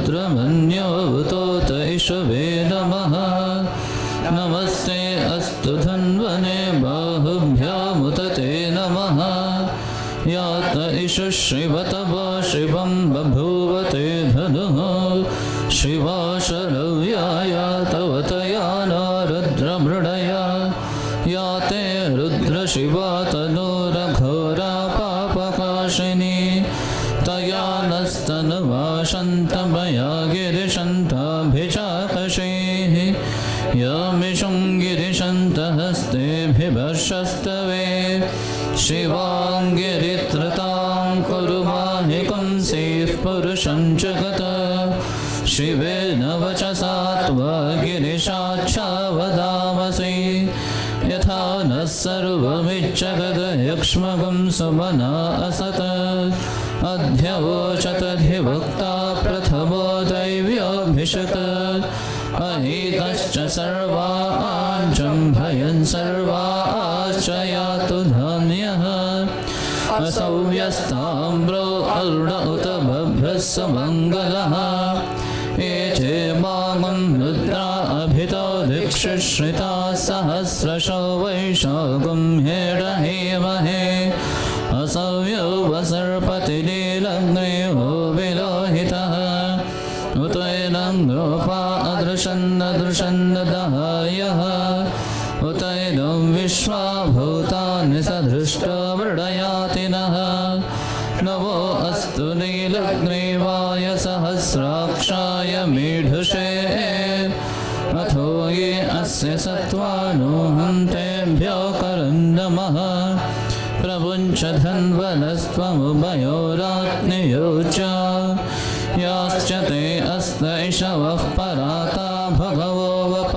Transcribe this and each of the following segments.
रुद्रमन्योऽवतोत इषवे नमः। नमस्ते अस्तु धन्वने बाहुभ्यामुत ते नमः। यात इष शिवतवा शिवं बभूव ते धनुः। शिवा शरव्याया तव तया न रुद्रमृडया। या ते रुद्रशिवा तनूरघोरा पापकाशिनी। तया नस्तनवाशन्तमया गिरिशन्ताभिचाकषैः। यामिषं गिरिशन्तहस्तेभिवर्षस्तवे। शिवाङ्गिरित्रतां कुरु माहिकं सेः पुरुषं जगत्। शिवेन वचसा त्वा गिरिशाच्छावदामसि। यथा नः सर्वमिज्जगद्यक्ष्मगं सुमना असत्। अध्यवोचतधिवक्ता प्रथमो दैव्योऽभिषक्। अहितश्च सर्वाञ्चं भयं सर्वाश्च यातु धान्यः। असौ व्यस्ताम्रो अरुण उत बभ्रस्स मङ्गलः। ये चे मामं रुद्रा अभितो दिक्षुश्रिता सहस्रशो वैशाखं हेडहेमहे। असव्यो वसर्पतिलीलग्नेवो विलोहितः। उतैनं गोपा अदृशन्नदृशन्नदहायः। उतैनं विश्वा भूतानि सदृष्टा मृडयाति नः। नमो अस्तु नीलग्रीवाय सहस्राक्षाय मीढुषे। अथो ये अस्य सत्त्वानो हन्तेभ्यो करन्नमः। प्रभुञ्च धन्वनस्त्वमुभयोरात्मयो च। याश्च ते अस्तैषवः पराता भगवो वप।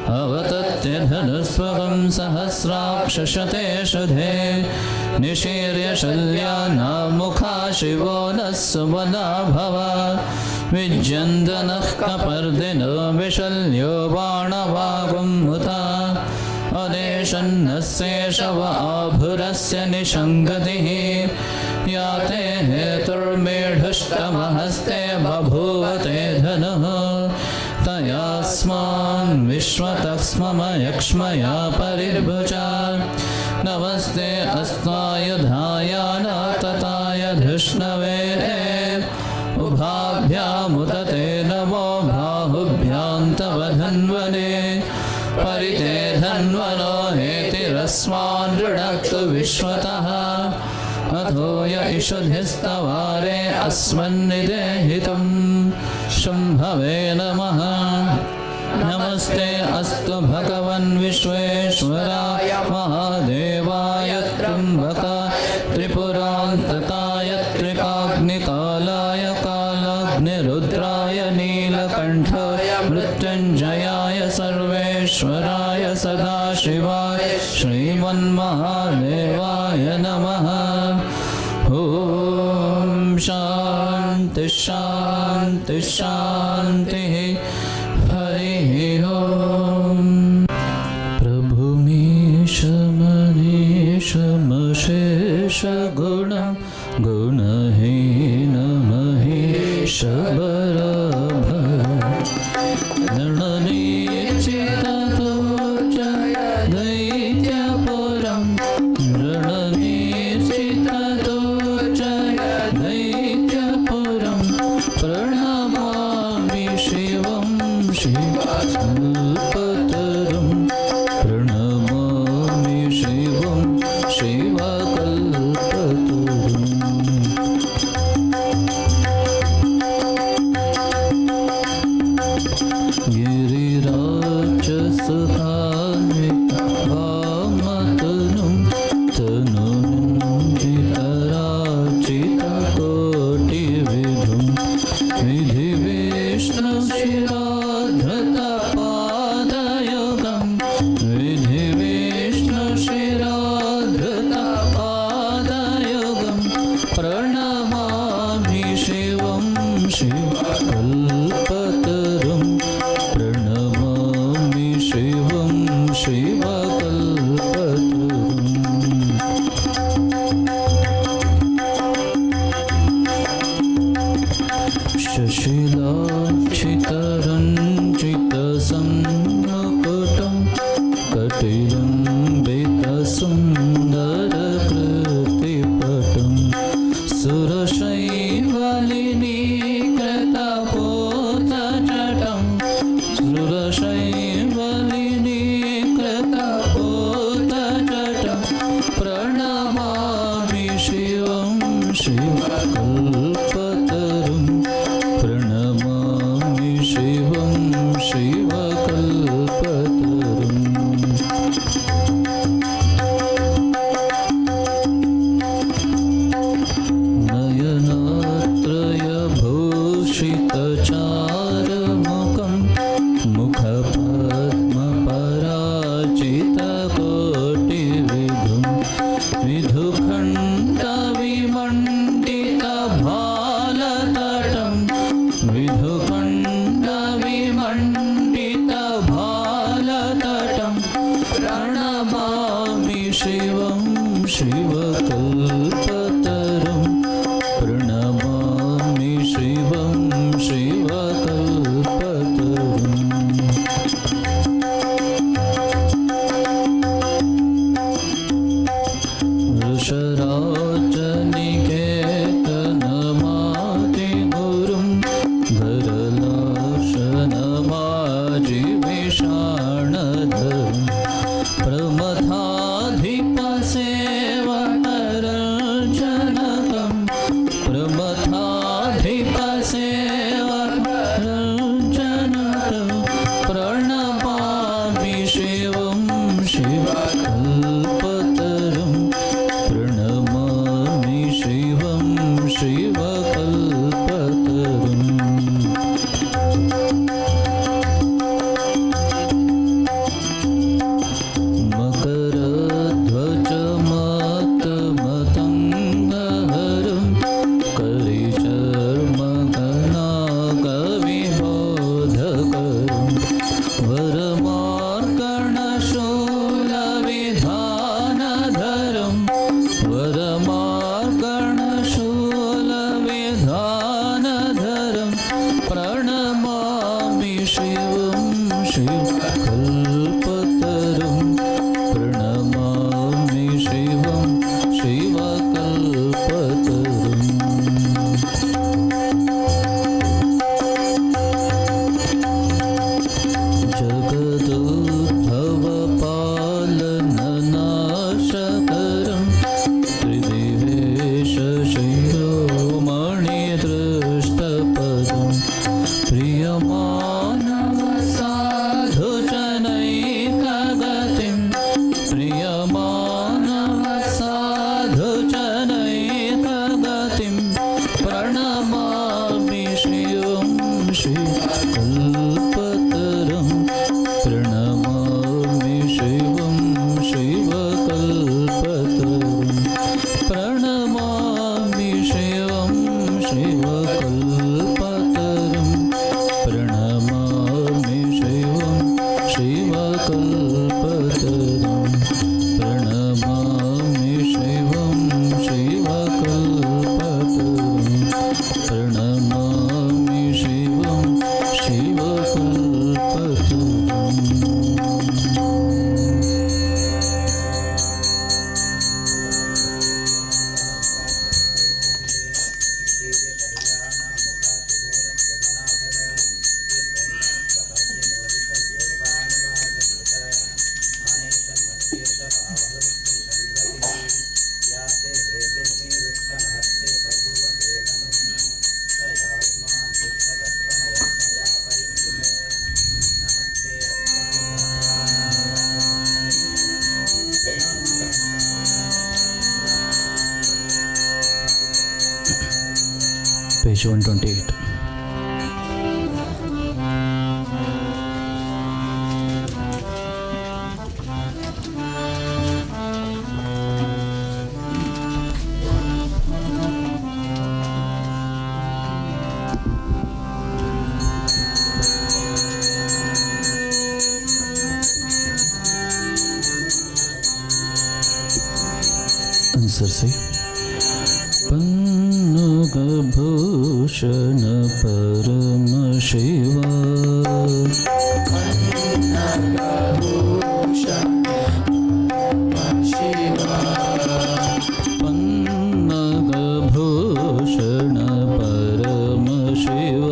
अवतत्य धनुस्वगं सहस्राक्षशते शुधे। निशीर्य शल्यानामुखा शिवो नः सुमना भव। विज्यन्दनः कपर्दिनो विशल्यो बाणवागुमुता। अदेशन्नस्येषव आभुरस्य निषङ्गतिः। या ते हेतुर्मेढुष्टमहस्ते बभूव ते धनुः। तयास्मान् विश्वतः स्ममयक्ष्मया परिर्भुजा। नमस्ते अस्त्वायुधाय नातताय धृष्णवे। उभाभ्यामुत ते नमो बाहुभ्यां तव धन्वने। परिते धन्वनो हेतिरस्मान् ऋणक्तु विश्वतः। अथो य इषुधिस्तवारे अस्मन्निदेहितं। शम्भवे नमः। नमस्ते अस्तु भगवन् विश्वेश्वराय महादेवाय त्र्यम्बकाय त्रिपुरान्तकाय त्रिकाग्निकालाय कालाग्निरुद्राय नीलकण्ठाय मृत्युञ्जयाय सर्वेश्वराय सदाशिवाय श्रीमन्महादेवाय नमः। ॐ शान्ति शान्ति शान्तिः। हरिः ॐ। प्रभुमीशमनीशमशेषगुणं गुणहीनमहेशबरभ। नृणनीचिततो जय दैत्यपुरं। नृणनीचिततो जय दैत्यपुरं। प्रणमामि शिवं शिवकल्पतरुं। प्रणमामि शिवं शिवकल्पतरुम्। गिरिराजसुधान्वितवामतनुं तनुनिन्दितराचितकोटिविधुं। विधिविष्णुशिराधृतपादयुगं। विधिविष्णुशिराधृतपादयुगं। प्रणमामि शिवं शिवकल्पतरुं। प्रणमामि शिवं शिवकल्पतरुम्। शिलाक्षितरञ्जितसन्मुकुटं कटिलम्बितसुन्दरकृतिपटं सुरशैवलिनीकृतपोतजटं सुरशैवलिनीकृतपोतजटं प्रणमामि शिवं शिवकल्पतरुं प्रणमामि शिवं शिवकल्पतरुं नयनत्रयभूषितचारुमुखं मुखपद्मपराजितकोटिविधुं विधुखण्डविमण्डितभालतटं विधुखण्डविमण्डितभालतटं प्रणमामि शिवं शिवकल्पतरुं प्रणमामि शिवं शिवकल्पतरुं वृषराजनिकेतनमादिगुरुं धरलाशनमाजिविषाणधरं प्रमथाधिपसेवकरञ्जनकं प्रमथाधिपसेवकरञ्जनकं प्रणमामि शिवं शिवकल्पतरुं प्रणमामि शिवं शिवकल्पतरुं मकरध्वजमतमतङ्गहरं करिचर्मगणाकविबोधकरं वरमार्गणशूलविधानधरं वरमार्गणशूलविधानधरं प्रणमामि शिवं शिवकल्पतरुं प्रणमामि शिवं शिवकल्पतरुं जगदुद्भवपालननाशकरं त्रिदिवेशशिरोमणिदृष्टपदं प्रियमानवसाधुजनैकगतिं प्रियमानवसाधुजनैकगतिं प्रणमामि शिवं शिवकल्पतरुं प्रणमामि शिवं शिवकल्पतरुं प्रणमामि शिवं शिवकल्पतरुं प्रणमामि शिवं शिवकल्पतरुं प्रणमामि शिवं शिवकल्पतरुं प्रणमामि शिवं Page 128. आंसर से पन्नुगभूषण पर ಶಿವ ಪನ್ನಗಭೂಷಣ ಪರಮ ಶಿವ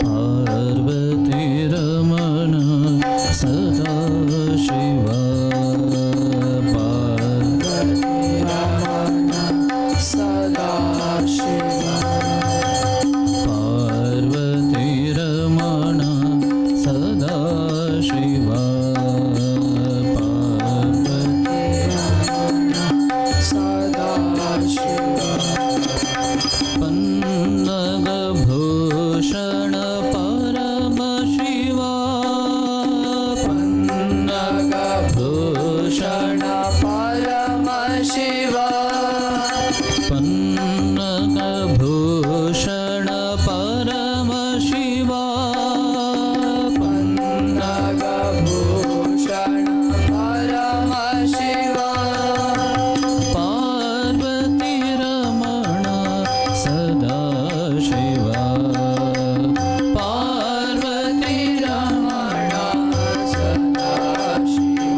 ಪಾರ್ವತಿ ರಮಣ ಸದಾ ಶಿವ ಪಾರ್ವತಿ ರಮಣ ಸದಾ ಶಿವ ಪನ್ನಗಭೂಷಣ ಪರಮ ಶಿವ ಪನ್ನಗಭೂಷಣ ಪರಮ ಶಿವ ಪನ್ನಗಭೂಷಣ ಪರಮ ಶಿವ ಪನ್ನಗಭೂಷಣ ಪರಮ ಶಿವ ಪಾರ್ವತಿ ರಮಣ ಸದಾ ಶಿವ ಪಾರ್ವತಿ ರಮಣ ಸದಾ ಶಿವ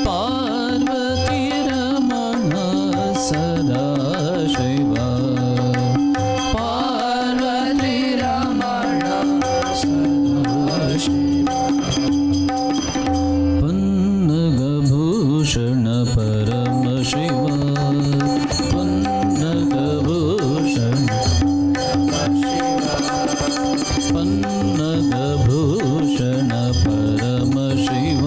ಪಾರ್ವತಿ ರಮಣ ಸದಾ ಶಿವ ಪಾರ್ವತಿ ರಮಣ ಸದಾ ಶಿವ ಪನ್ನಗಭೂಷಣ ಪರಮ ಶಿವ ಪನ್ನಗಭೂಷಣ ಪನ್ನಗಭೂಷಣ ಪರಮ ಶಿವ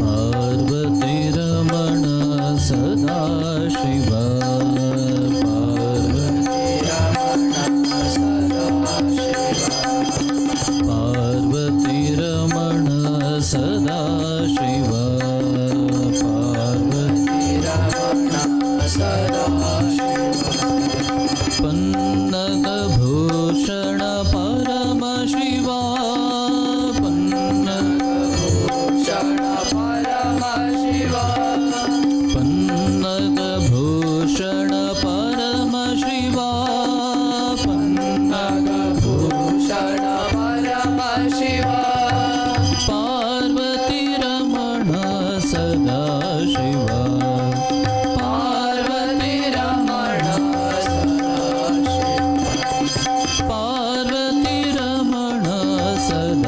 ಪಾರ್ವತಿ ರಮಣ ಸದಾ ಶಿವ ಪಾರ್ವತಿ ರಮಣ ಸದಾ ಶಿವ ಪಾರ್ವತಿ ಪನ್ನಗಭೂಷಣ ಪರಮ ಶಿವ ಭೂಷಣ ಪರಮ ಶಿವ ಪನ್ನಗಭೂಷಣ ಪರಮ ಶಿವ ಭೂಷಣ ಪರಮ ಶಿವ ಪಾರ್ವತಿ ರಮಣ ಸದಾ ಶಿವ ಪಾರ್ವತಿ ರಮಣ ಸದಾ ಶಿವ ಪಾರ್ವತಿ ರಮಣ ಸದಾ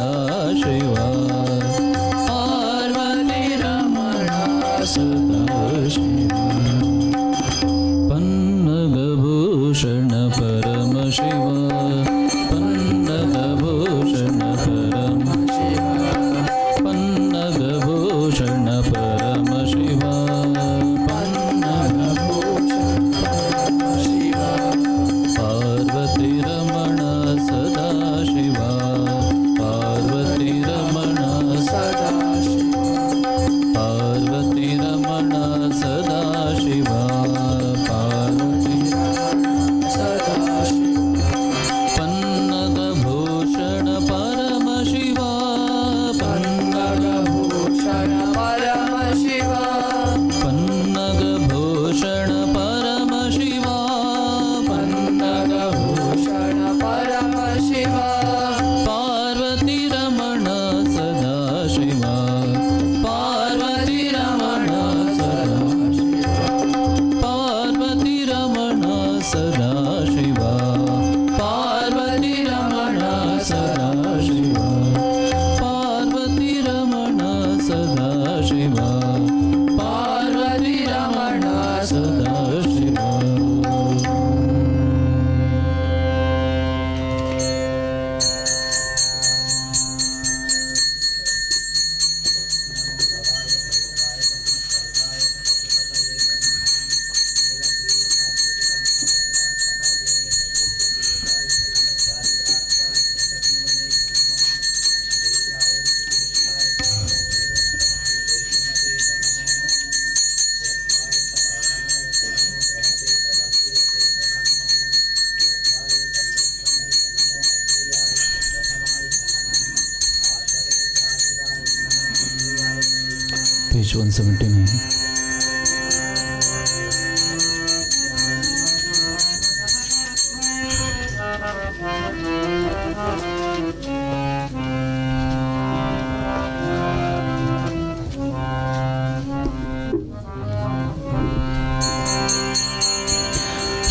page 179.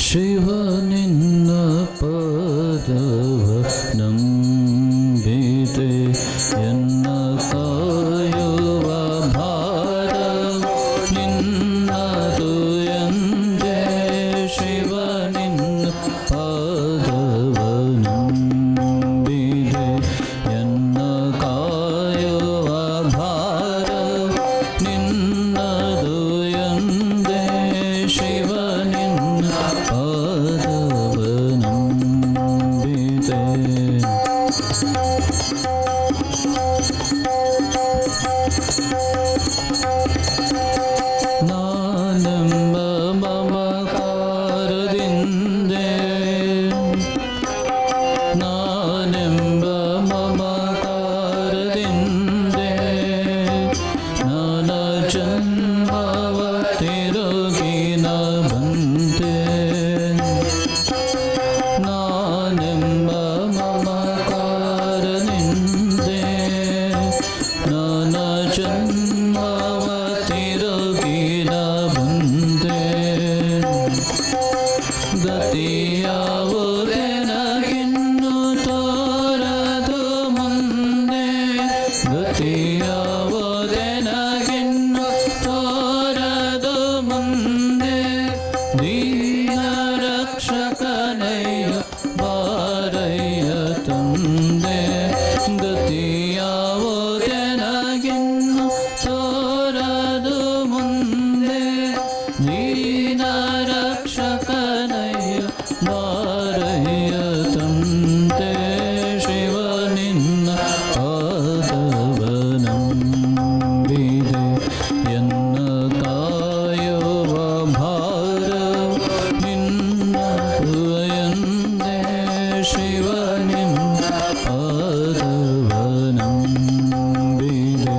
ಶಿವ ನಿನ್ನ ಪದವ ನಂಬಿತೆ ಎನ್ನ ಕಾಯುವ ಭಾರ ನಿನ್ನದು ಎಂದೇ ಶಿವ ನಿನ್ನ ಪದವ ನಂಬಿದೆ ಎನ್ನ ಕಾಯುವ ಭಾರ ನಿನ್ನದು ಎಂದೇ ಶಿವ ನಿನ್ನ ಪಾದವ ನಂಬಿದೆ. ನಾನೆಂಬ ಮಮಕಾರದಿಂದೆ ನಾನೆಂಬ ಮಮಕಾರದಿಂದೆ ನಾನ ಜನ್ಮವ ತಿರುಗಿನ ಬಂತೆ ನಾನೆಂಬ ಮಮಕಾರದಿಂದೆ ನಾನ ಜನ್ಮವ ತಿರುಗಿನ ಬಂದೆ ಗತಿಯಾವುದೆನಗಿನ್ನು ತೋರದು ಮುಂದೆ ಗತಿಯಾವುದೆನಗಿನ್ನು ತೋರದು ಮುಂದೆ ದೀನ ರಕ್ಷಕನಯ್ಯ ಬಾರಯ್ಯ ತಂದೆ ಗತಿಯಾವುದೆನಗಿನ್ನು ತೋರದು ಮುಂದೆ ದೀನ ರಕ್ಷಕನಯ್ಯ ಬಾರಯ್ಯ ತಂದೆ ಶಿವ ನಿನ್ನ ಪಾದವ ನಂಬಿದೆ ಎನ್ನ ಕಾಯುವ ಭಾರ ನಿನ್ನದು ಎಂದೇ ಶಿವ ನಿನ್ನ ಪಾದವ ನಂಬಿದೆ.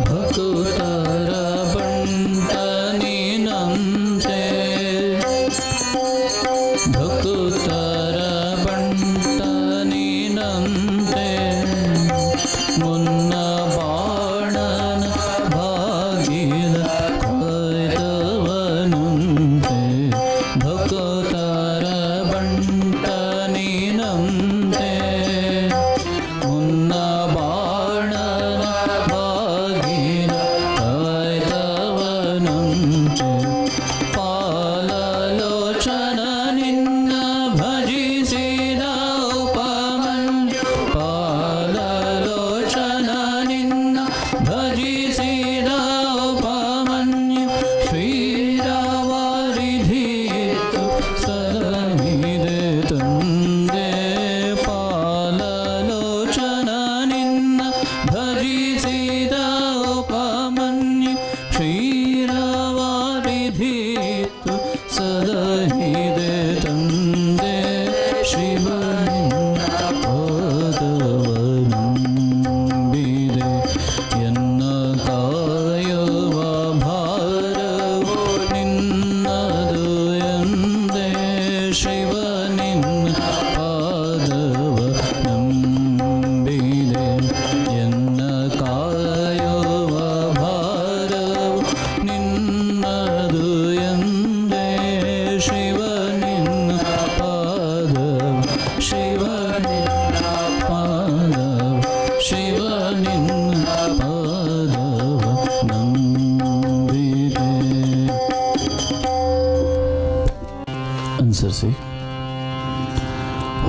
ಭಕ್ತರ ಬಂಟ ನೀನಂತೆ ಭಕ್ತರ ಬಂಟ ನೀನಂತೆ ಮುನ್ನ ಬಾಣನ ಭಾಗಿದ ಕಾಯ್ದವನುಂತೆ ಭಕ್ತರ ಬಂಟ ನೀನಂತೆ ಮುನ್ನ ಬಾಣನ ಭಾಗಿನ ಕಾಯ್ದವನುಂತೆ ಪಾಲಲೋಚನ ನಿನ್ನ ಭಜಿಸಿದ ಉಪಮನ್ಯು ಪಾಲಲೋಚನ ನಿನ್ನ ಭಜಿಸಿದ ಉಪಮನ್ಯು ಶ್ರೀರಾವಾರಿಧಿಯಿತ್ತು ಸಲಹಿದೆ ತಂದೆ ಪಾಲಲೋಚನ ನಿನ್ನ ಭಜಿಸಿದ ಉಪಮನ್ಯು ಶ್ರೀರಾವಾರಿಧಿಯಿತ್ತು ಸಲಹಿದೆ ತಂದೆ ಶಿವ ನಿನ್ನ ಪಾದವ ನಂಬಿದೆ ಎನ್ನ ಕಾಯುವ ಭಾರವು ನಿನ್ನದು ಎಂದೇ ಶಿವ ನಿನ್ನ ಪಾದವ ನಂಬಿದೆ ಎನ್ನ ಕಾಯುವ ಭಾರವು ನಿನ್ನದು ಎಂದೇ ಶಿವ ನಿನ್ನ ಪಾದವ ಶಿವ ನಿನ್ನ ಪಾದವ ಶಿವ ನಿನ್ನ ಪಾದವ ನಂಬಿದೆ. ಅನುಸರಿಸಿ.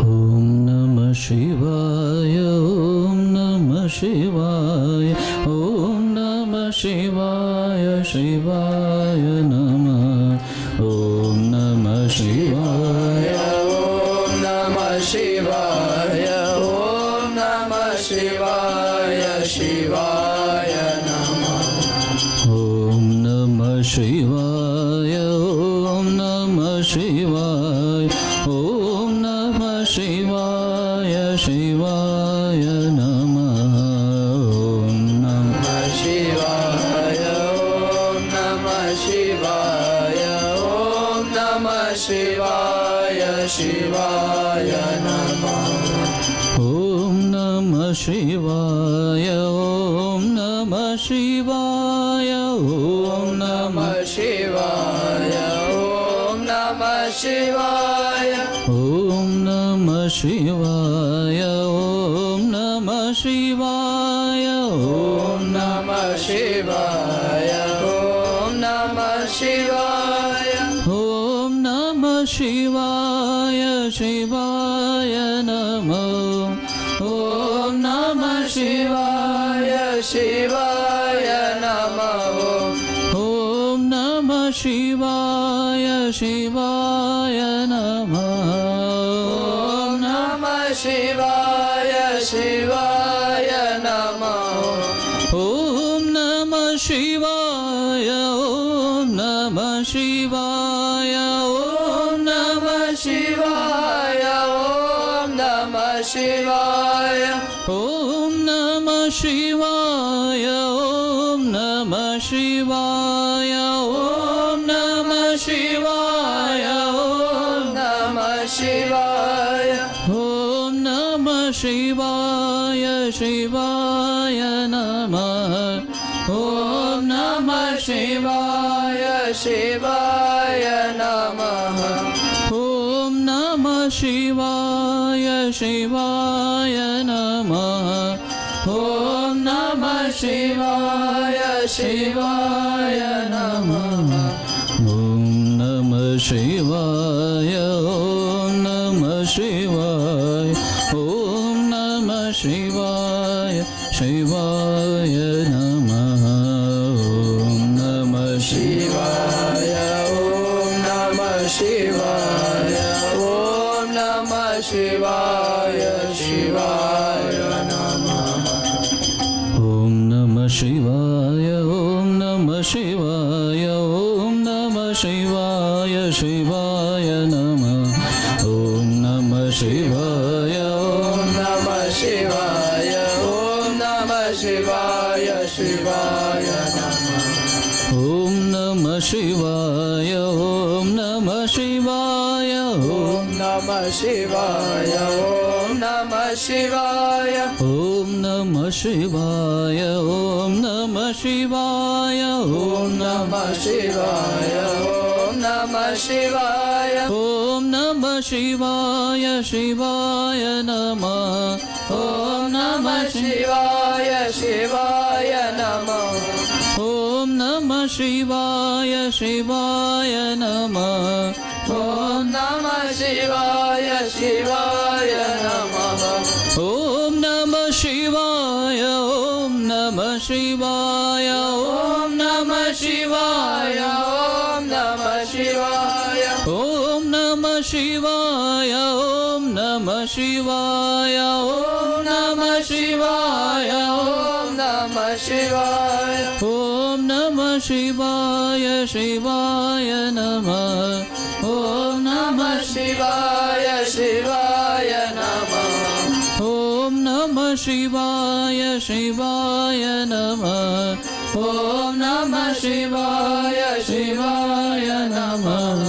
ಓಂ ನಮಃ ಶಿವಾಯ ಓಂ ನಮಃ ಶಿವಾಯ ಓಂ ನಮಃ ಶಿವಾಯ ಶಿವಾಯ ನಮಃ ಓಂ ನಮಃ ಶಿವಾಯ ಓಂ ನಮಃ ಶಿವಾಯ ಓಂ ನಮಃ ಶಿವಾಯ ಶಿವಾಯ ನಮಃ ಓಂ ನಮಃ ಶಿವಾಯ ಓಂ ನಮಃ ಶಿವಾಯ ಓಂ ನಮಃ ಶಿವಾಯ ಶಿವಾಯ ಶಿವಾಯ ನಮಃ. ಓಂ ನಮಃ ಶಿವಾಯ ಓಂ ನಮಃ ಶಿವಾಯ ಓಂ ನಮಃ ಶಿವಾಯ ಓಂ ನಮಃ ಶಿವಾಯ ಓಂ ನಮಃ ಶಿವಾಯ ಓಂ ನಮಃ ಶಿವಾಯ ಓಂ ನಮಃ ಶಿವಾಯ ಓಂ ನಮಃ ಶಿವಾಯ ಓಂ ನಮಃ ಶಿವಾಯ ಶಿವಾಯ ನಮಃ ಓಂ ನಮಃ ಶಿವಾಯ ಶಿವಾಯ ನಮಃ. ಓಂ ನಮಃ ಶಿವಾಯ ಶಿವಾಯ ನಮಃ ಓಂ ನಮಃ ಶಿವಾಯ ಶಿವಾಯ ನಮಃ. ಓಂ ನಮಃ ಶಿವಾಯ ಓಂ ನಮಃ ಶಿವಾಯ ಓಂ ನಮಃ ಶಿವಾಯ ಓಂ ನಮಃ ಶಿವಾಯ ಓಂ ನಮಃ ಶಿವಾಯ ಓಂ ನಮಃ ಶಿವಾಯ ಓಂ ನಮಃ ಶಿವಾಯ ಓಂ ನಮಃ ಶಿವಾಯ ಓಂ ನಮಃ ಶಿವಾಯ ಶಿವಾಯ ನಮಃ ಓಂ ನಮಃ ಶಿವಾಯ ಶಿವಾಯ ನಮಃ. ಓಂ ನಮಃ ಶಿವಾಯ ಶಿವಾಯ ನಮಃ ಓಂ ನಮಃ ಶಿವಾಯ ಶಿವಾಯ ನಮಃ. ಓಂ ನಮಃ ಶಿವಾಯ ಓಂ ನಮಃ ಶಿವಾಯ ಓಂ ನಮಃ ಶಿವಾಯ ಶಿವಾಯ ನಮಃ ಓಂ ನಮಃ ಶಿವಾಯ ಓಂ ನಮಃ ಶಿವಾಯ ಓಂ ನಮಃ ಶಿವಾಯ ಶಿವಾಯ ನಮಃ. ಓಂ ನಮಃ ಶಿವಾಯ ಓಂ ನಮಃ ಶಿವಾಯ ಓಂ ನಮಃ ಶಿವಾಯ ಶಿವಾಯ ನಮಃ ಓಂ ನಮಃ ಶಿವಾಯ ಓಂ ನಮಃ ಶಿವಾಯ ಓಂ ನಮಃ ಶಿವಾಯ ಶಿವಾಯ ನಮಃ. ಓಂ ನಮಃ ಶಿವಾಯ ಓಂ ನಮಃ ಶಿವಾಯ ಓಂ ನಮಃ ಶಿವಾಯ ಓಂ ನಮಃ ಶಿವಾಯ ಓಂ ನಮಃ ಶಿವಾಯ ಓಂ ನಮಃ ಶಿವಾಯ ಓಂ ನಮಃ ಶಿವಾಯ ಓಂ ನಮಃ ಶಿವಾಯ ಓಂ ನಮಃ ಶಿವಾಯ ಶಿವಾಯ ನಮಃ ಓಂ ನಮಃ ಶಿವಾಯ ಶಿವಾಯ ನಮಃ. ಓಂ ನಮಃ ಶಿವಾಯ ಶಿವಾಯ ನಮಃ ಓಂ ನಮಃ ಶಿವಾಯ ಶಿವಾಯ ನಮಃ. ಓಂ ನಮಃ ಶಿವಾಯ ಓಂ ನಮಃ ಶಿವಾಯ ಓಂ ನಮಃ ಶಿವಾಯ ಓಂ ನಮಃ ಶಿವಾಯ ಓಂ ನಮಃ ಶಿವಾಯ ಓಂ ನಮಃ ಶಿವಾಯ ಓಂ ನಮಃ ಶಿವಾಯ ಓಂ ನಮಃ ಶಿವಾಯ ಓಂ ನಮಃ ಶಿವಾಯ ಶಿವಾಯ ನಮಃ ಓಂ ನಮಃ ಶಿವಾಯ ಶಿವಾಯ ನಮಃ. ಓಂ ನಮಃ ಶಿವಾಯ ಶಿವಾಯ ನಮಃ ಓಂ ನಮಃ ಶಿವಾಯ ಶಿವಾಯ ನಮಃ.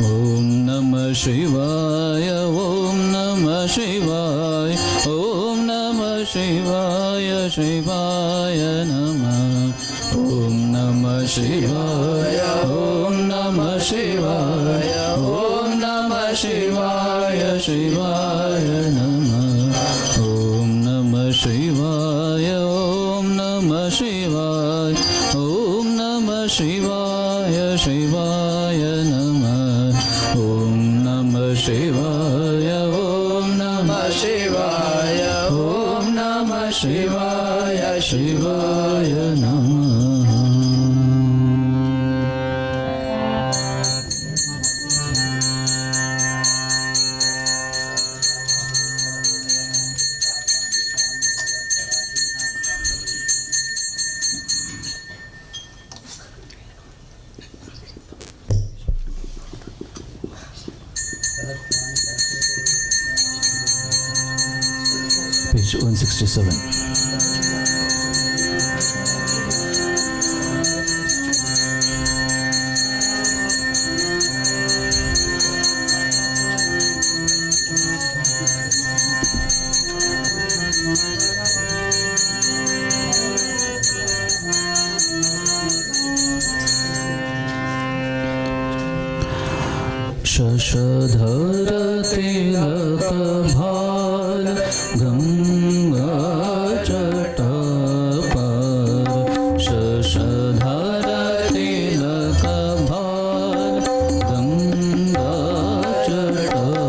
ಓಂ ನಮಃ ಶಿವಾಯ ಓಂ ನಮಃ ಶಿವಾಯ ಓಂ ನಮಃ ಶಿವಾಯ ಶಿವಾಯ ನಮಃ ಓಂ ನಮಃ ಶಿವಾಯ ಓಂ ನಮಃ ಶಿವಾಯ ಓಂ ನಮಃ ಶಿವಾಯ ಶಿವಾಯ ನಮಃ ಓಂ ನಮಃ ಶಿವಾಯ ಓಂ ನಮಃ ಶಿವಾಯ ಓಂ ನಮಃ ಶಿವಾಯ ಶಿವಾಯ ನಮಃ ಓಂ ನಮಃ ಶಿವಾಯ ಓಂ ನಮಃ ಶಿವಾಯ ಓಂ ನಮಃ ಶಿವಾಯ ಶಿವಾಯ ನಮಃ Page 167. शशधर तिलक भाल गंगा जटापार शशधर तिलक भाल गंगा जटापार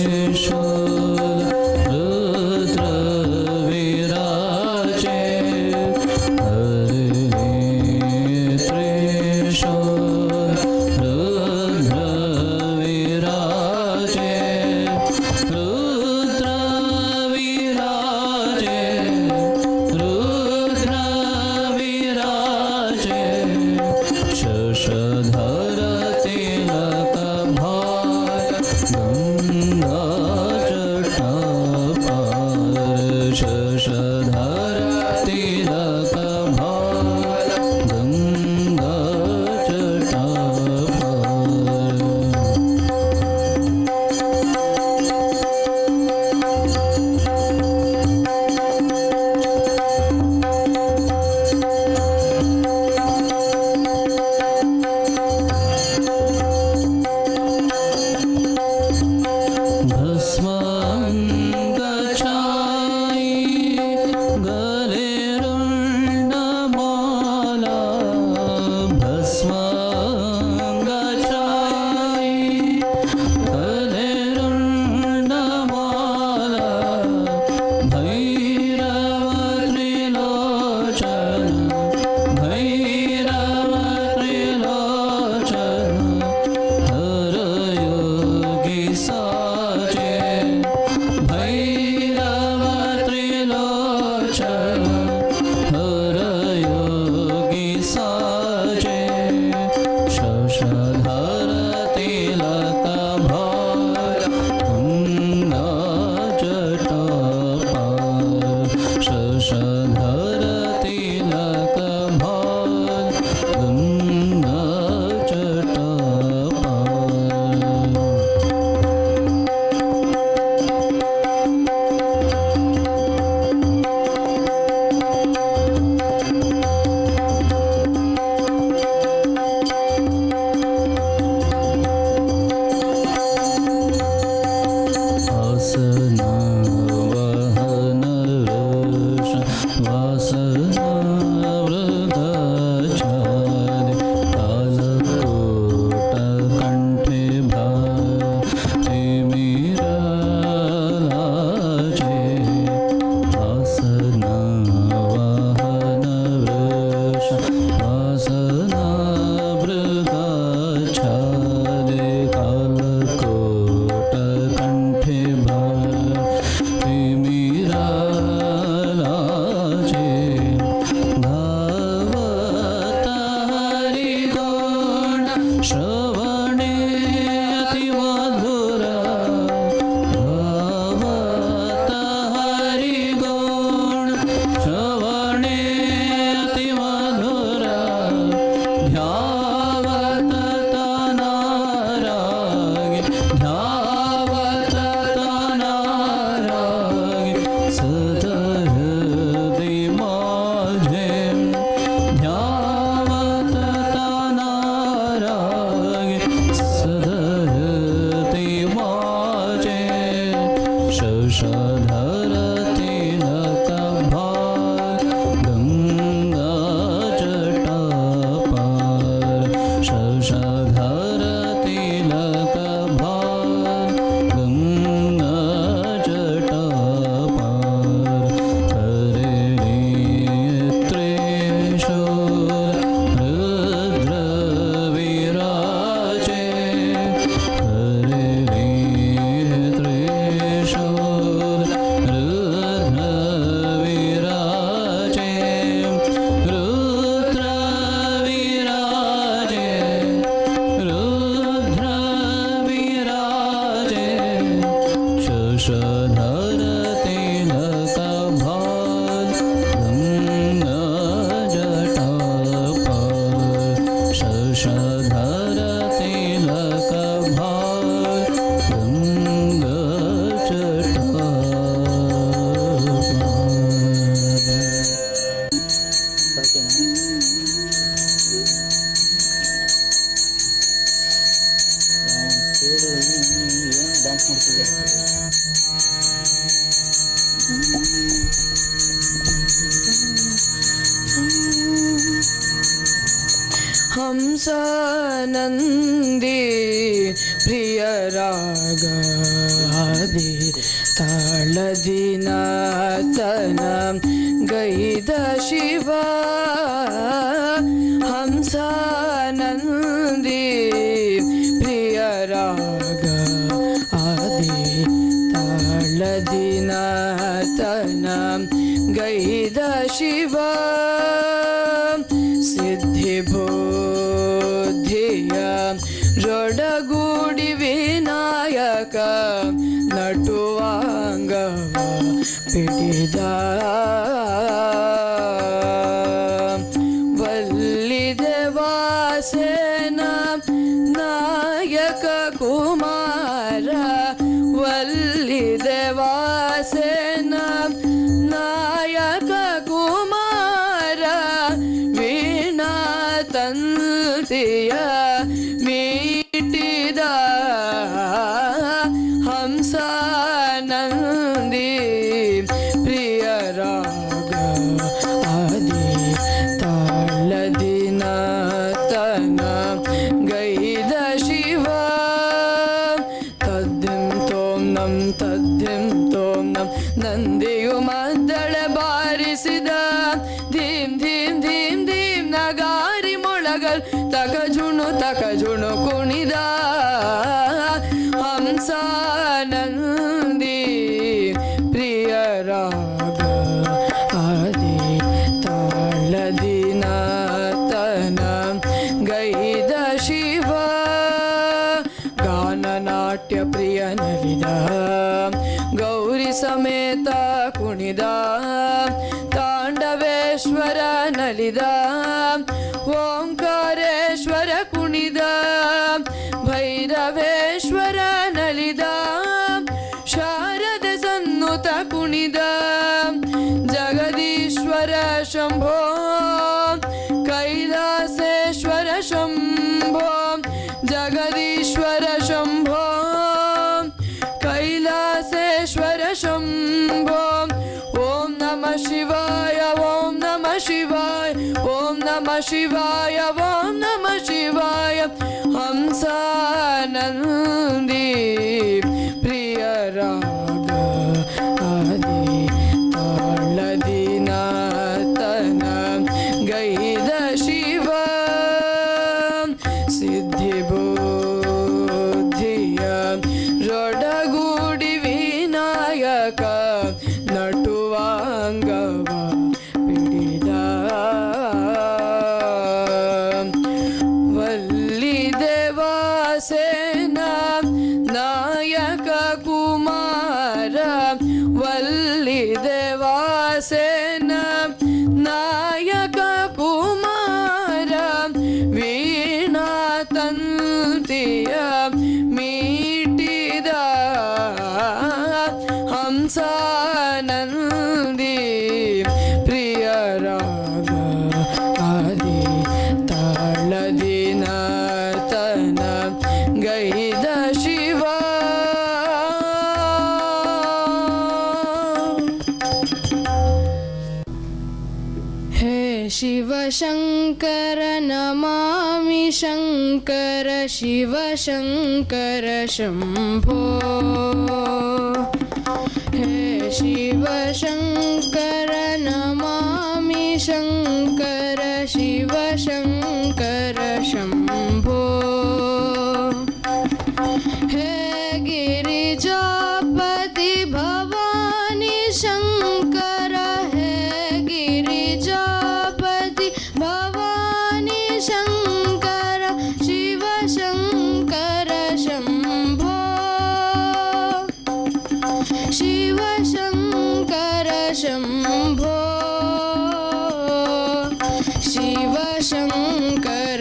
त्रिशूल रुद्र विराजे त्रिशूल रुद्र विराजे रुद्र विराजे रुद्र विराजे शशधर तिलक भाल गंगा जटापार शशधर तिलक भाल गंगा जटापार भस्मङ्गच्छायि गलेरुण्डमाला भस्मङ्गच्छायि गलेरुण्डमाला भैरवत्रिलोचन भैरवत्रिलोचन हरयोगी साजे भैरवत्रिलोचन हरयोगी साजे शशधर तिलक भाल गंगा जटापार शशधर तिलक भाल गंगा जटापार वासना वहन रोष वासना वृद्धाचार्य कालकोट कंठे भाति मीरालाजे वासना वहन रोष वासना वृद्धाचार्य कालकोट कंठे भाति मीरालाजे भावत हरिगुण श्रवणे अतिमधुरा भावत हरिगुण श्रवणे अतिमधुरा ध्यान ಹಂಸಾನಂದಿ ಪ್ರಿಯ ರಾಗಾದಿ ತಾಳದಿನಾತನ ಗೈದ ಶಿವ ಹಂಸಾನಂದಿ ಪ್ರಿಯ ರಾಗ ಆದಿ ತಾಳದಿನಾತನ ಗೈದ ಶಿವ ಸಿದ್ಧಿ ಬುದ್ಧಿಯ ರೊಡಗೂಡಿ ವಿನಾಯಕ ನಟುವಾಂಗವ ಪಿಡಿದ ವಲ್ಲಿದೆ ವಾಸನ ನಾಯಕ ಕುಮಾರ ವಲ್ಲಿದೆ ವಾಸನ ನಾಯಕ ಕುಮಾರ ವೀಣಾ ತಂತಿಯ ಮೀಟಿದ ಹಂಸಾನಂದಿ ಪ್ರಿಯ ರಾಗ ಆದಿ ತಾಳದಿನಾತನ ಗೈದ ಶಿವ ತದ್ದಿಂ ತೋಂ ನಂ ನಂದಿಯು ಮದ್ದಳೆ ಬಾರಿಸಿದ ಧೀಂ ಧೀಂ ಧೀಂ ಧೀಂ ನಗಾರಿ ಮೊಳಗಲ್ ತಕಜುಣು ಕುಣಿದ ಹಂಸಾನಂದಿ ಪ್ರಿಯ ರಾಗ ಆದಿ ತಾಳದಿನಾತನ ಗೈದ ಶಿವ ಗಾನನಾಟ್ಯ ಪ್ರಿಯ ನಲಿದ ಗೌರಿ ಸಮೇತ ಕುಣಿದ ತಾಂಡವೇಶ್ವರ ನಲಿದ ಓಂಕಾರೇಶ್ವರ ಕುಣಿದ ಭೈರವೇಶ್ವರ ನಲಿದ ಶಾರದೆ ಸನ್ನುತ ಕುಣಿದ ಜಗದೀಶ್ವರ ಶಂಭೋ ಕೈಲಾಸೇಶ್ವರ ಶಂಭೋ ಜಗದೀಶ್ವರ ಶಂಭೋ ಕೈಲಾಸೇಶ್ವರ ಶಂಭೋ ಓಂ ನಮಃ ಶಿವಾಯ ಓಂ ನಮಃ ಶಿವಾಯ ಓಂ ನಮಃ ಶಿವಾಯ ಓಂ ನಮಃ ಶಿವಾಯ ಹಂಸಾನಂದಿ ಪ್ರಿಯ ರಾಗ ಆದಿ ತಾಳದಿನಾತನ ಗೈದ ಶಿವ ಸಿದ್ಧಿ ಬುದ್ಧಿಯ ರೊಡಗೂಡಿ ವಿನಾಯಕ ನಟುವಾಂಗವ ಪಿಡಿದ ವಲ್ಲಿದೆ ವಾಸನ ನಾಯಕ ಕುಮಾರ ವಲ್ಲಿದೆ ವಾಸನ ನಾಯಕ ಕುಮಾರ ವೀಣಾ ತಂತಿಯ ಮೀಟಿದ ಹಂಸಾನಂದಿ ಪ್ರಿಯ ರಾಗ ಆದಿ ತಾಳದಿನಾತನ ಗೈದ ಶಿವ ಹೇ ಶಿವಶಂಕರ ನಮಾಮಿ ಶಂಕರ ಶಿವಶಂಕರ ಶಂಭೋ ಹೇ ಶಿವಶಂಕರ ನಮಾಮಿ ಶಂಕರ ಶಿವಶಂಕರ ಶಂಭೋ ಹೇ ಗಿರಿಜಾಪತಿ ಭವಾನಿ ಶಂಕರ ಹೇ ಗಿರಿಜಾಪತಿ ಭವಾನಿ ಶಂಕರ ಶಿವಶಂಕರ ಶಂಭೋ ಶಿವಶಂಕರ ಶಂಭೋ ಶಿವಶಂಕರ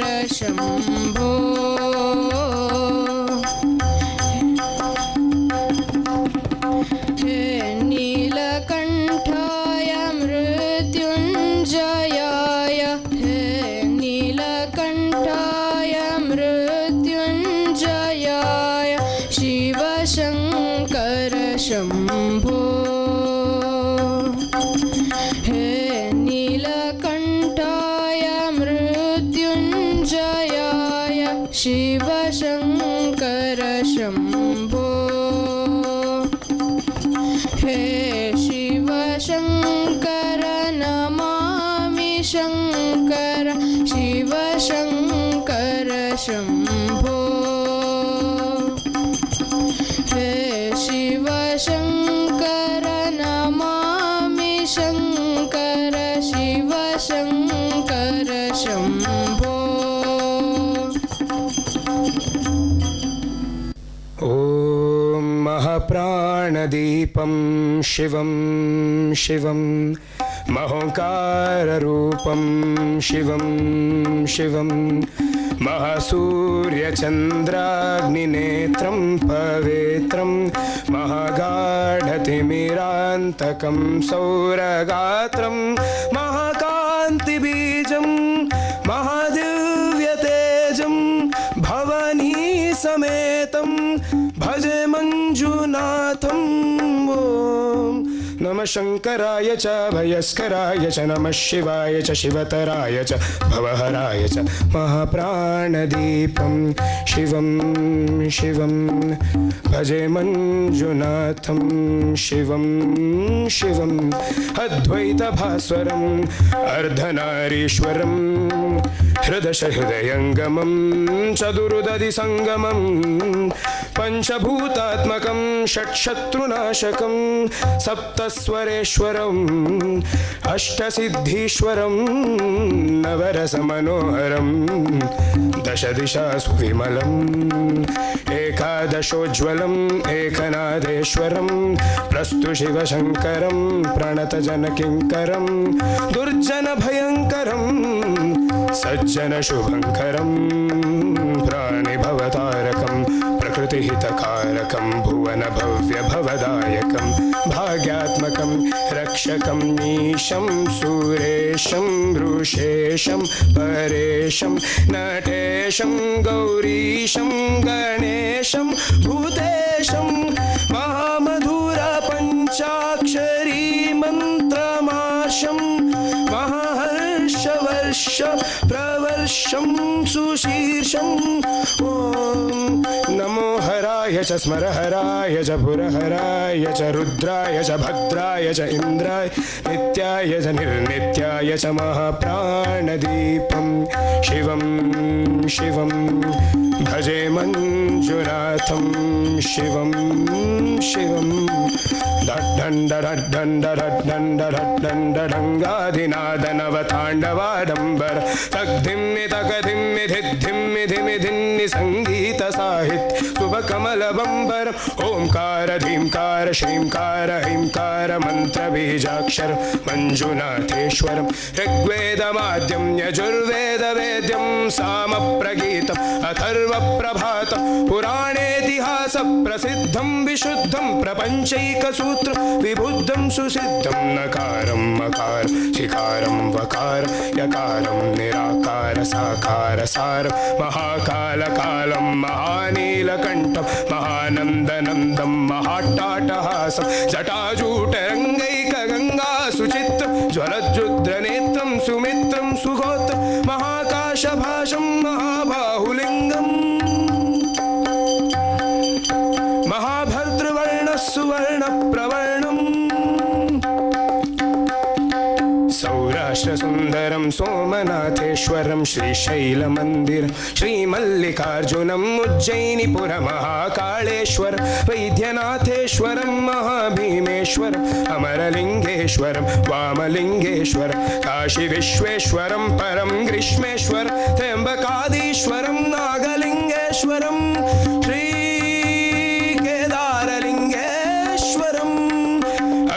शिव शङ्कर शम्भो हे शिव शङ्कर नमामि शङ्कर शिव शङ्कर शम्भो हे शिव शङ्कर नमामि शङ्कर शिव शङ्कर शम्भो ॐ महाप्राणदीपं शिवं शिवं महोङ्काररूपं शिवं शिवं महासूर्यचन्द्राग्निनेत्रं पवित्रं महागाढतिमिरान्तकं सौरगात्रं महाकान्तिबीजं महादिव्यतेजं भवानी समेतं भजे मञ्जुनाथं ॐ नमः शङ्कराय च भयस्कराय च नमः शिवाय च शिवतराय च भवहराय च महाप्राणदीपं शिवं शिवं भजे मञ्जुनाथं शिवं शिवम् अद्वैतभास्वरम् अर्धनारीश्वरं हृदयङ्गमं चतुर्दधिसङ्गमं पञ्चभूतात्मकं षट्शत्रुनाशकं सप्तस्वरेश्वरम् अष्टसिद्धीश्वरं नवरसमनोहरं दशदिशासु विमलम् एकादशोज्ज्वलम् एकनाथेश्वरं प्रस्तु शिवशङ्करं प्रणतजनकिङ्करं दुर्जनभयङ्करं सज्जनशुभङ्करं प्राणिभवतारकं प्रकृतिहितकारकं भुवनभव्यभवदायकं भाग्यात्मकं रक्षकं नीशं सुरेशं वृषेशं परेशं नटेशं गौरीशं गणेशं भूतेशं महामधुरपञ्चाक्षरी मन्त्रमाशं महाहर्षवर्ष प्रवर्षं सुशीर्षं ॐ नमो हराय च स्मरहराय च पुरहराय च रुद्राय च भद्राय च इन्द्राय नित्याय च निर्नित्याय च महाप्राणदीपं शिवं शिवं भजे मञ्जुनाथं शिवं शिवं दण्डादिनादनवताण्डवाडम्बर तग्धिम्मितकधिम्मिधिद्धिम्मिधिमिधिन्नि सङ्गीतसाहित्य शुभकमलबम्बर ओंकार धींकार श्रींकार ह्रींकार मन्त्रबीजाक्षर मञ्जुनाथेश्वरं ऋग्वेदमाद्यं यजुर्वेदवेद्यं सामप्रगीतम् अथर्वप्रभातं पुराणेतिहास प्रसिद्धं विशुद्धं प्रपञ्चैकसूत्रं विबुद्धं सुसिद्धं नकारं मकार शिकारं वकार यकारं निराकार साकार सार महाकालकालं महानीलकण्ठं महानन्दनन्दं महाट्टाटहासं जटाजूटरङ्गैकगङ्गा सुचित्रं ज्वलज्जुद्रनेत्रं सुमित्रं सुगोत्रं महाकाशभाषं महाबाहुलिङ्गम् महाभद्रवर्णसुवर्णप्रवर्णम् सौराष्ट्रसुन्दरं सोमनाथेश्वरं श्रीशैलमन्दिरं श्रीमल्लिकार्जुनम् उज्जयिनीपुरमहाकाळेश्वर वैद्यनाथेश्वरं महाभीमेश्वरम् अमरलिङ्गेश्वरं वामलिङ्गेश्वर काशीविश्वेश्वरं परं ग्रीष्मेश्वर त्र्यम्बकादीश्वरं नागलिङ्गेश्वरं श्रीकेदारलिङ्गेश्वरम्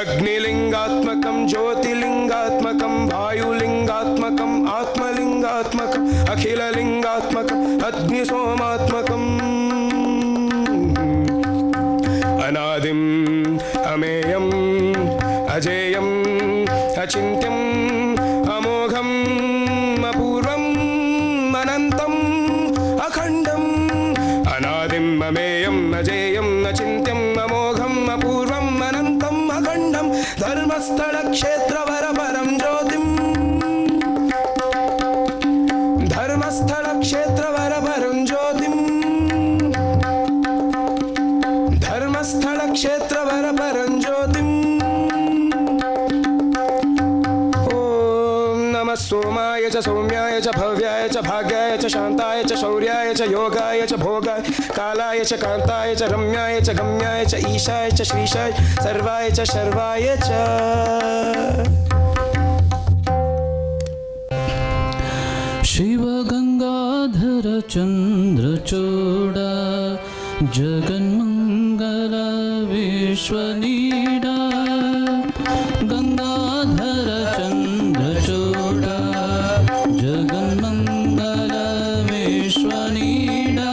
अग्निलिङ्गात्मकं ज्योतिलिङ्गात्मकं वायुलिङ्गात्मकम् आत्मलिङ्गात्मकम् अखिललिङ्गात्मकम् अग्निसोमात्मकम् अनादिम् अमेयम् अजेयम् अचिन्त्यम् अमोघम् अपूर्वम् अनन्तम् अखण्डम् अनादिम् अमेयम् अजेयम् अचिन्त्यम् अमोघम् अपूर्वम् अनन्तम् अखण्डम् धर्मस्थलक्षेत्रवरपरं ज्योतिम् धर्मस्थलक्षेत्रवरपरं ज्योतिम् सुखाय च भाग्याय च शान्ताय च शौर्याय च योगाय च भोगाय कालाय च कान्ताय च रम्याय च गम्याय च ईशाय च श्रीशाय सर्वाय च शर्वाय च शिव गंगाधर चंद्रचूड़ा जगन्मंगल विश्वनीड़ा गंगाधर चंद्रचूड़ा जगन्मंगल विश्वनीड़ा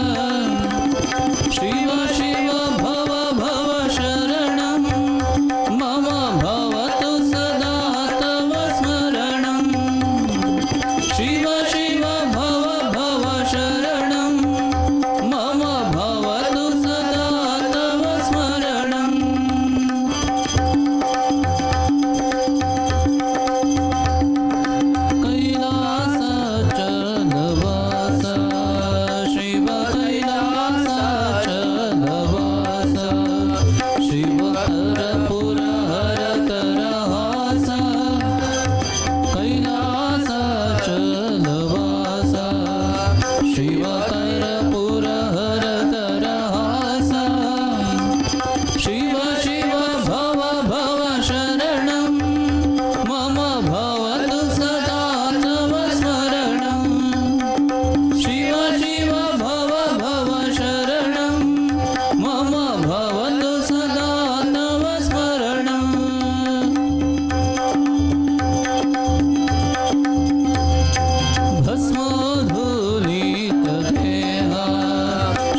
शिव शिव भव भव शरणं मम भवतु सदा तव स्मरणं शिव शिव भव भव शरणं मम भवतु सदा तव स्मरणं कैलासाचलवास शिव कैलासाचलवास शिव हरपुर हरतरहास कैलासाचलवास शिव हरपुर हरतरहास शिव शिव भव भव शरणं मम भवतु सदा तव स्मरणं शिव शिव भव भव शरणं मम भवतु सदा तव स्मरणं भस्मोद्धूलितदेहा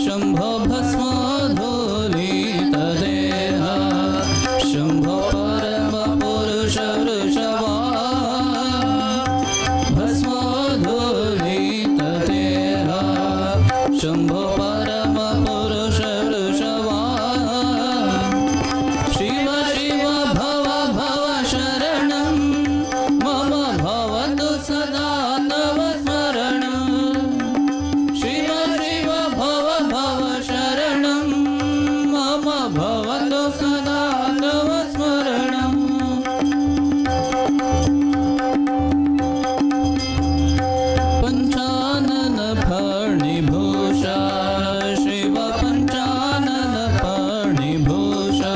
शम्भो भस्मोद्धूलितदेहा शम्भो परमपुरुष वृषभा भस्मोद्धूलितदेहा शम्भो परमपुरुष वृषभा शिव शिव भव भव शरणं मम भवतु सदा तव स्मरणं शिव शिव भव भव शरणं मम भवतु सदा तव स्मरणं पञ्चानन फणिभूषा शिव पञ्चानन फणिभूषा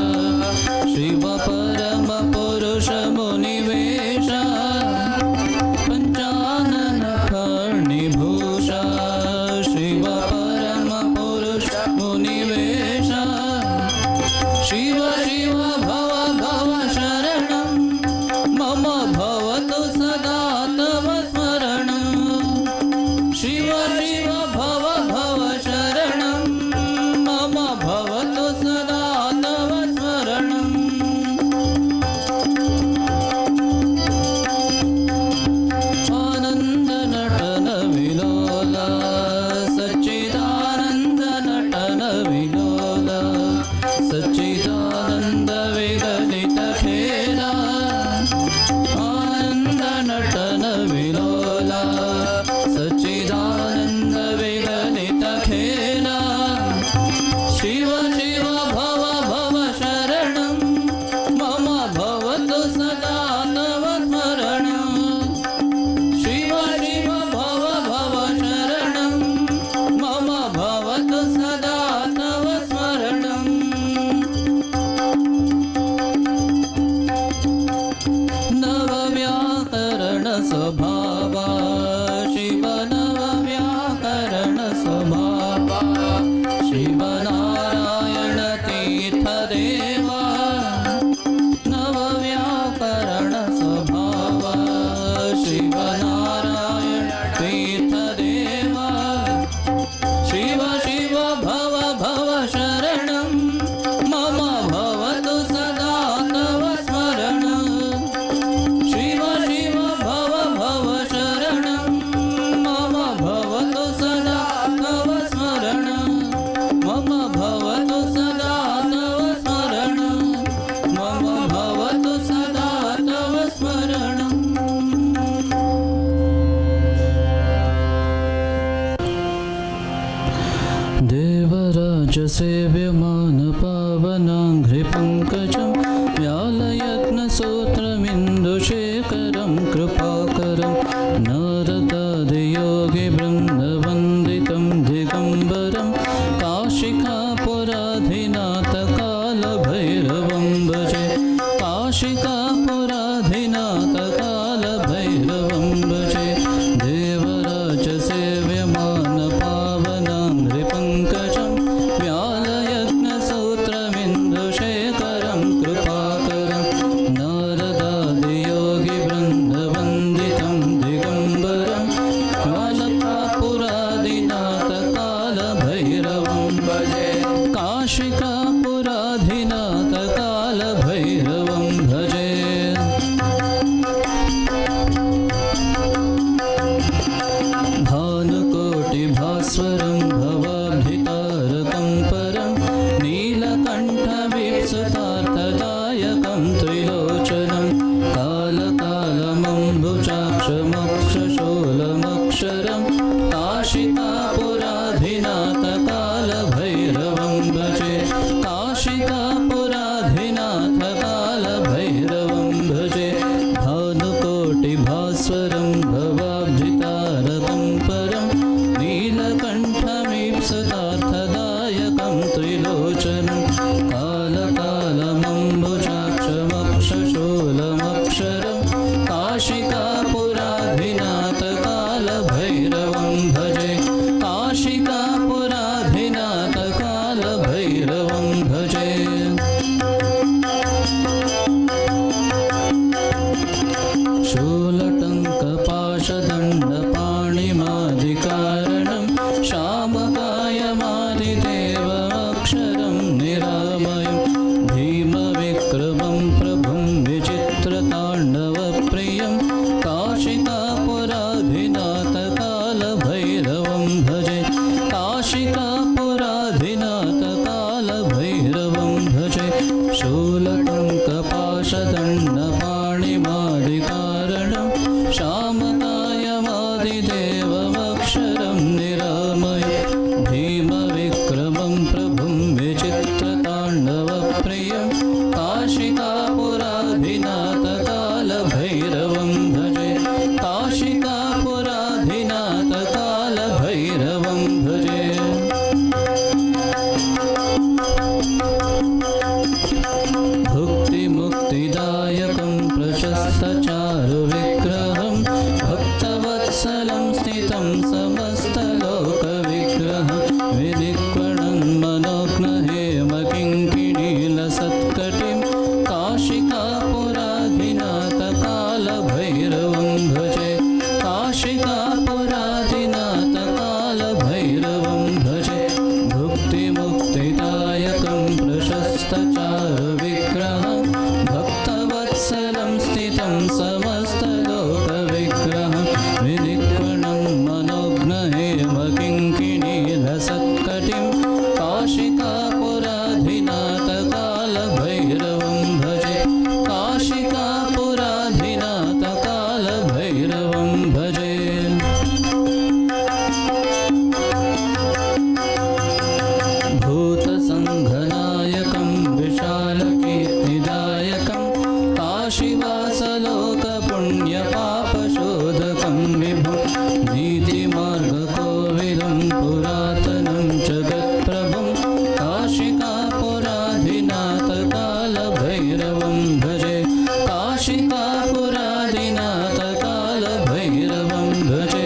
शिव परम पुरुष मुनिवेशा पञ्चानन फणिभूषा शिव परम पुरुष मुनिवेशा शिव शिव भव भव शरणं मम भवतु सदा तव स्मरणं शिव शिव भव भव शरणं मम भवतु सदा तव स्मरणं आनन्द नटन विलोला सच्चिदानन्द नटन विलोला सच्चिदानन्द विगलित खेला आनन्द नटन विलोला सच्चिदानन्द विगलित खेला शिव शिव भव भव शरणं मम भवतु सदा तव स्मरणं शिव शिव भव भव शरणं मम भवतु सदा तव स्मरणं नवव्याकरण स्वभावा शिव नवव्याकरण स्वभावा शिव नारायण तीर्थदेवा नवव्याकरण स्वभावा शिव नारायण तीर्थदेवा शिव शिव भव भव शरणं मम भवतु सदा तव स्मरणं शिव शिव भव भव शरणं मम भवतु सदा तव स्मरणं मम भवतु सदा तव स्मरणं मम भवतु सदा तव स्मरणं देवराज सेव्यमान पावनाङ्घ्रिपङ्कजं व्यालयत्नसूत्रमिन्दुशेखरं कृपाकरं नारदादियोगि बृन्दवन्दितं दिगम्बरं काशिकापुराधिनाथकालभैरवं भजे काशिकापुराधिनाथकालभैरवं भजे देवराजसेव्यमानपावनाङ्घ्रिपङ्कजं व्यालयज्ञसूत्रमिन्दुशेखरं कृपाकरं नारदादियोगिवृन्दवन्दितं दिगम्बरं काशिकापुराधिनाथकालभैरवं भजे काशिकापुराधिनाथकालभैरवं भजे भानुकोटिभास्वरं भवाब्धितारकं परं नीलकण्ठवीप्सुतार्थदायकं त्रिलोचनं कालकालमम्बुजाक्षमक्षशूलमक्षरं काशिकापुराधिनाथकालभैरवं भजे काशिकापुराधिनाथकालभैरवं भजे भानुकोटिभास्वरं भवाब्धितारकं परं नीलकण्ठमीप्सुतार्थदायकं त्रिलोचनं कालकालमम्बुजाक्षमक्षशूलमक्षरं काशिकापुराधिनाथकालभैरवं भजे काशिकापुराधिनाथकालभैरवं भजे शूलटङ्कपाशदण्डपाणिमादिकारणं श्यामकायमादिदेवमक्षरं निरामयं भीमविक्रमं प्रभुं विचित्रताण्डवप्रियं काशिकापुराधिनाथकालभैरवं भजे काशिकापुराधिनाथकालभैरवं भजे शूलटङ्कपाशदण्डपाणिमादिकारणं श्यामकायमादिदेवमक्षरं निरामयं भीमविक्रमं प्रभुं विचित्रताण्डवप्रियं काशिकापुराधिनाथकालभैरवं भजे काशिकापुराधिनाथकालभैरवं भजे भुक्तिमुक्तिदायकं प्रशस्तचारुविग्रहं भक्तवत्सलं स्थितं समस्तलोकविग्रहं विधिक्वणं मनोज्ञहेमकिङ्किणीलसत्कटिं काशिकापुराधिनाथकालभैरवं भजे काशिकापुराधिनाथकालभैरवं भजे भुक्तिमुक्तिदायकं प्रशस्तचारुविग्रहं भक्तवत्सलं स्थितं समस्तलोकविग्रहं विधिक्वणं मनोज्ञहेमकिङ्किणीलसत्कटिं काशिकापुराधिनाथकालभैरवं भजे काशिकापुराधिनाथकालभैरवं भजे भूतसङ्घनायकं विशालकीर्तिदायकं काशीवासलोकपुण्यपापशोधकं विभुं नीतिमार्गकोविदं पुरातनं जगत्प्रभुं काशिकापुराधिनाथकालभैरवं भजे काशिकापुराधिनाथकालभैरवं भजे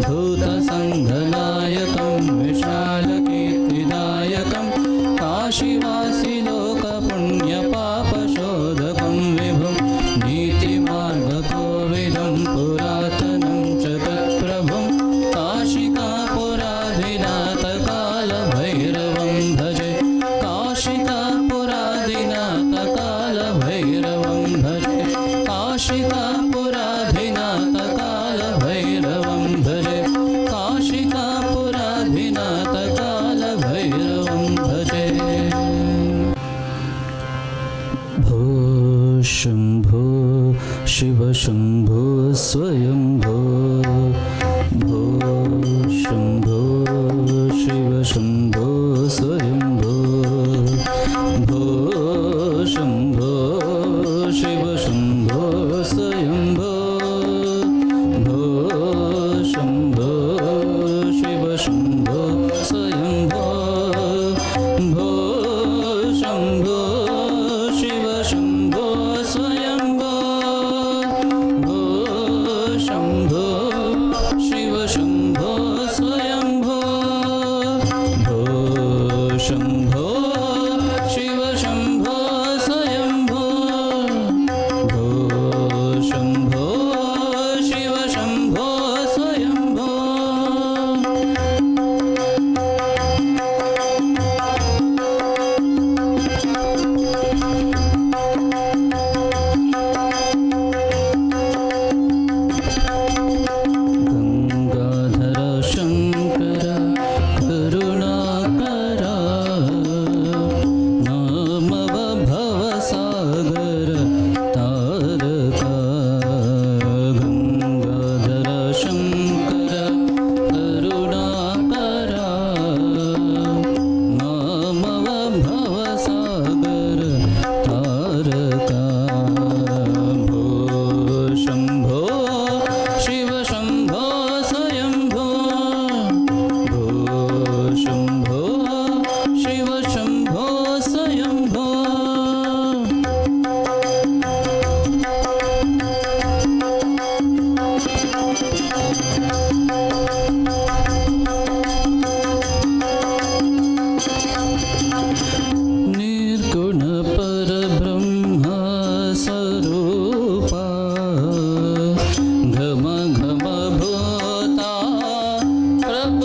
भूतसङ्घनायकं विशालकीर्तिदायकं काशीवासिलोकपुण्यपापशोधकं विभुं नीतिमार्गकोविदं पुरातनं जगत्प्रभुं काशिकापुराधिनाथकालभैरवं भजे काशिकापुराधिनाथकालभैरवं भजे काशिकापुराधिनाथकालभैरवं भजे काशिका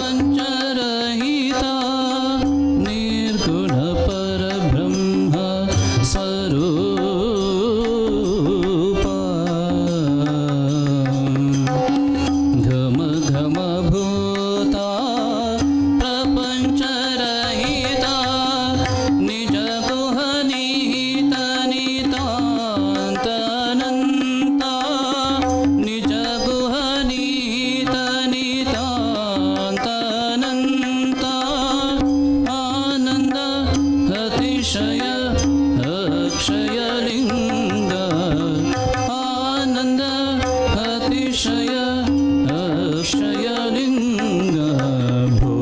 प्रपञ्चरहिता निर्गुण परब्रह्म स्वरूपा घम घम भूता प्रपञ्चरहिता निज गुह निहित नितान्तनन्ता निज गुह निहित नितान्तनन्ता आनन्द अतिशय अक्षयलिङ्ग आनन्द अतिशय अक्षयलिङ्ग भो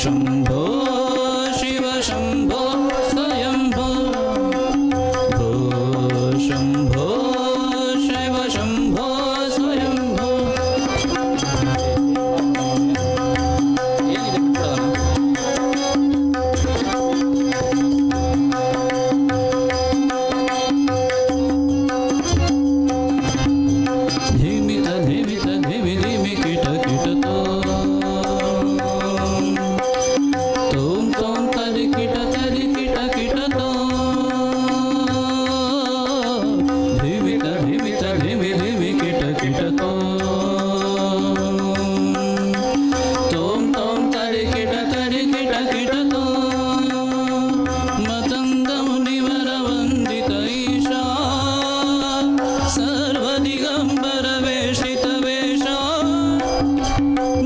शम्भो शिव शम्भो स्वयम्भो भो शम्भो शिव शम्भो स्वयम्भो धिमित धिमित धिमि धिमि किट किटतो तोम तोम तरि किट किटतो धिमित धिमित धिमि धिमि किट किटतो तोम तोम तरि किट किटतो मतङ्गमुनिवर वन्दित ईशा सर्वदिगम्बर वेशित वेशा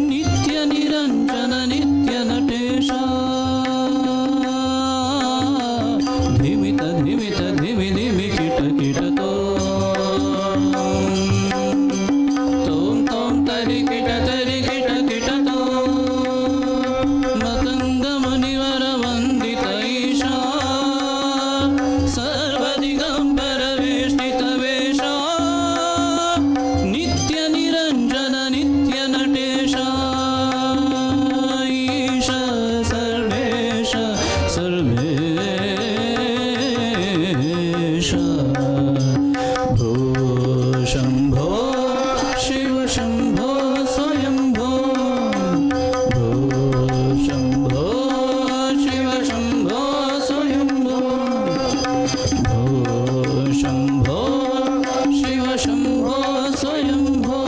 नित्य निरञ्जन नित्य नटेशा धिमित धिमित धिमि धिमि किट किटतो तोम तोम तरि किट किटतो मतङ्गमुनिवर वन्दित ईशा सर्वदिगम्बर वेष्टित वेशा नित्य निरञ्जन नित्य नटेशा ईश सर्वेश सर्वेश भो शम्भो शिव शम्भो स्वयम्भो भो शम्भो शिव शम्भो स्वयम्भो भो शम्भो शिव शम्भो स्वयम्भो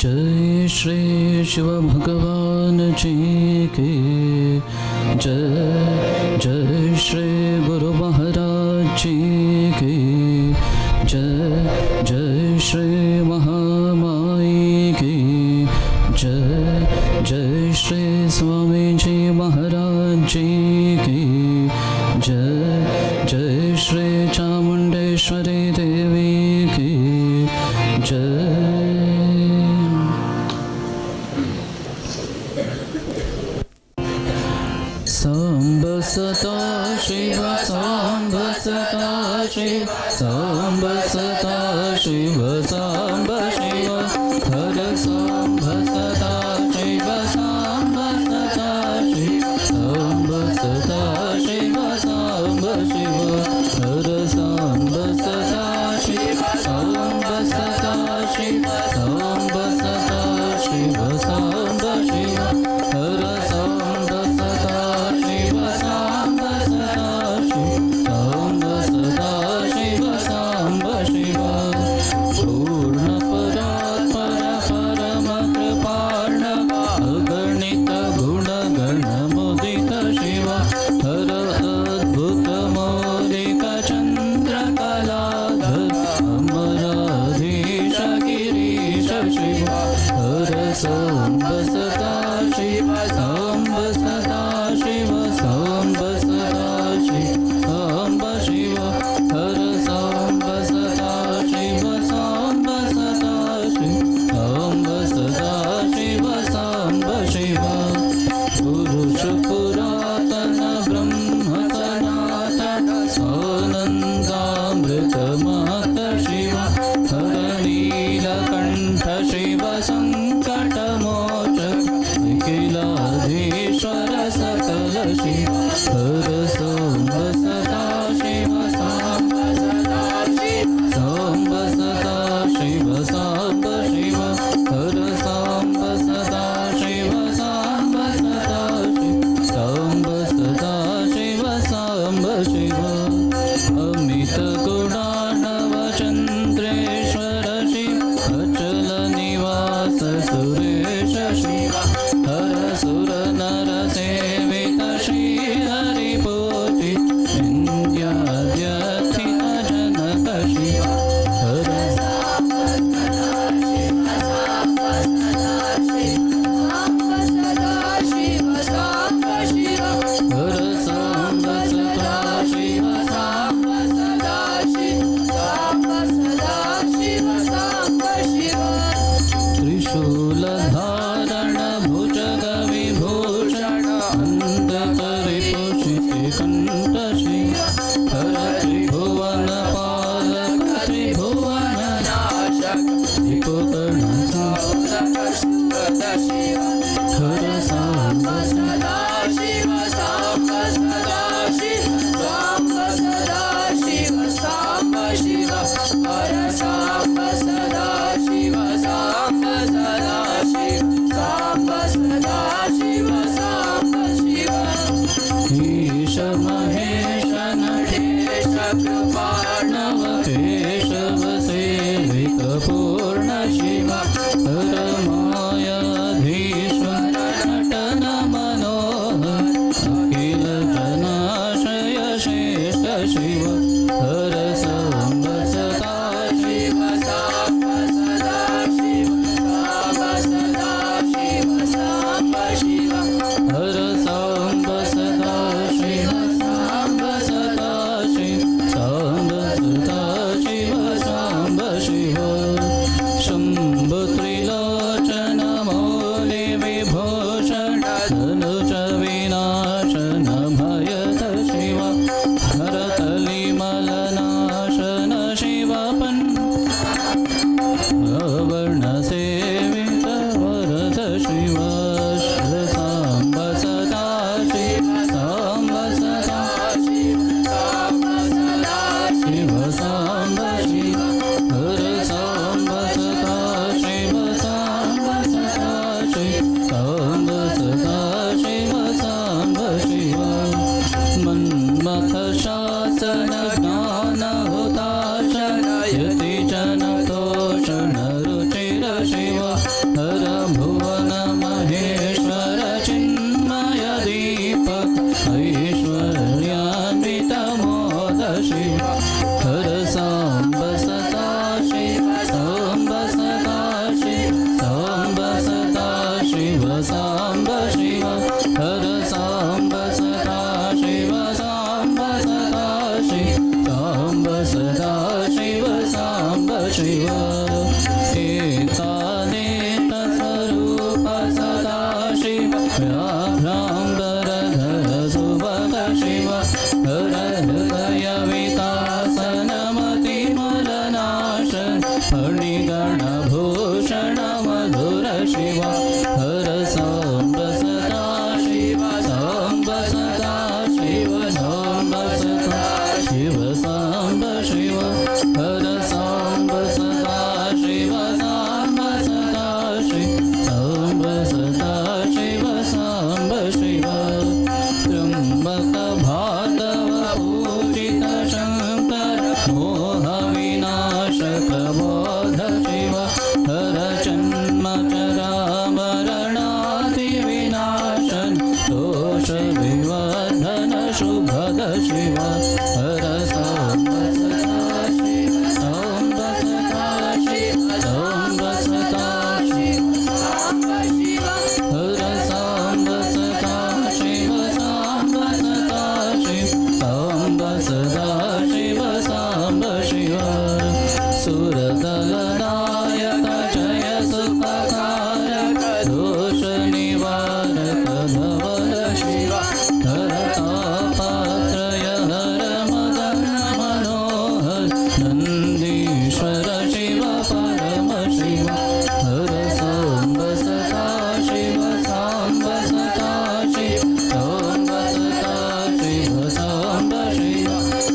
जय श्री शिव भगवान जी की जय जय श्री गुरु महाराज जी की जय जय श्री महामाई की जय जय श्री स्वामी जी महाराज जी की जय जय श्री चामुंडेश्वरी देवी की जय सांब सदा शिव सांब सदा शिव सांब सदा शिव सांब शिव हर सांब सदा साम्ब शिव हर साम्ब सदा शिव साम्ब सदा शिव साम्ब शिव पूर्ण परात्पर परम कृपाण अगणित गुण गण मुदित शिव हर अद्भुत मौलिक चंद्र कलाधर अमराधीश गिरीश शिव हर साम्ब सदा शिव साम्ब सदा शिव साम्ब सदा साम्ब शिव हर साम्ब सदा शिव साम्ब सदा साम्ब सदा शिव साम्ब शिव पुरुष पुरातन ब्रह्म सनातन आनन्दामृत मात शिव हर नीलकण्ठ शिव सङ्कटमोचक निखिलाधीश्वर सकल शिव हर साम्ब सदा शिव साम्ब सदा शिव साम्ब शिव हर साम्ब सदा शिव साम्ब सदा शिव साम्ब शिव अमित गुणाणव चन्द्रेश्वर शिव अचल निवास सुरेश शिव हर सुर नर सेवित श्री हरि पूजित विन्द्याद्यर्थित जनक शिव हर हर साम्ब सदा शिव साम्ब सदा त्रिशूल धारण भुजग विभूषण अंधकरिपोषिते कंठ शिव हर त्रिभुवन पालक त्रिभुवन नाशक त्रिभुवन हर साम्ब सदा शिव साम्ब सदा शिव साम्ब शिव हर साम्ब सदा शिव साम्ब सदा शिव साम्ब शिव ईश महेश नटेश कृपाणव केशव सेवित पूर्ण शिव हर मायाधीश्वर नटन मनोहर अखिल जनाशय श्रेष्ठ शिव हर साम्ब सदा शिव साम्ब सदा शिव साम्ब शिव हर साम्ब सदा शिव साम्ब सदा शिव साम्ब शिव शम्भु त्रिलोचन मौलि विभूषण धनुज विनाशन भयद शिव हर कलिमलनाशन शिव वर्ण सेवित वरद शिव साम्ब सदा शिव साम्ब सदा शिव साम्ब शिव हर साम्ब सदा शिव साम्ब सदा शिव साम्ब शिव मन्मथ शासन ज्ञान हुताशन यति जन तोषण रुचिर शिव हर भुवन महेश्वर चिन्मय दीपक ऐश्वर्यान्वित मोद शिव हर साम्ब सदा शिव साम्ब सदा शिव साम्ब शिव हर साम्ब सदा शिव साम्ब सदा शिव साम्ब शिव एकानेक स्वरूप सदा शिव व्याभ्राम्बरधर सुभग शिव हर हृदय वितासनमति मलनाशन फणिगण भूषण मधुर शिव हर साम्ब सदा शिव साम्ब सदा शिव साम्ब सदा शिव साम्ब शिव हर साम्ब सदा शिव साम्ब सदा शिव साम्ब दोष निवारक धवल शिवा धरतापात्रय हर मदन मनोहर नंदीश्वर शिव परम शिव हर सांब सदा शिव सांब सदा शिव सांब सदा शिव सांब शिव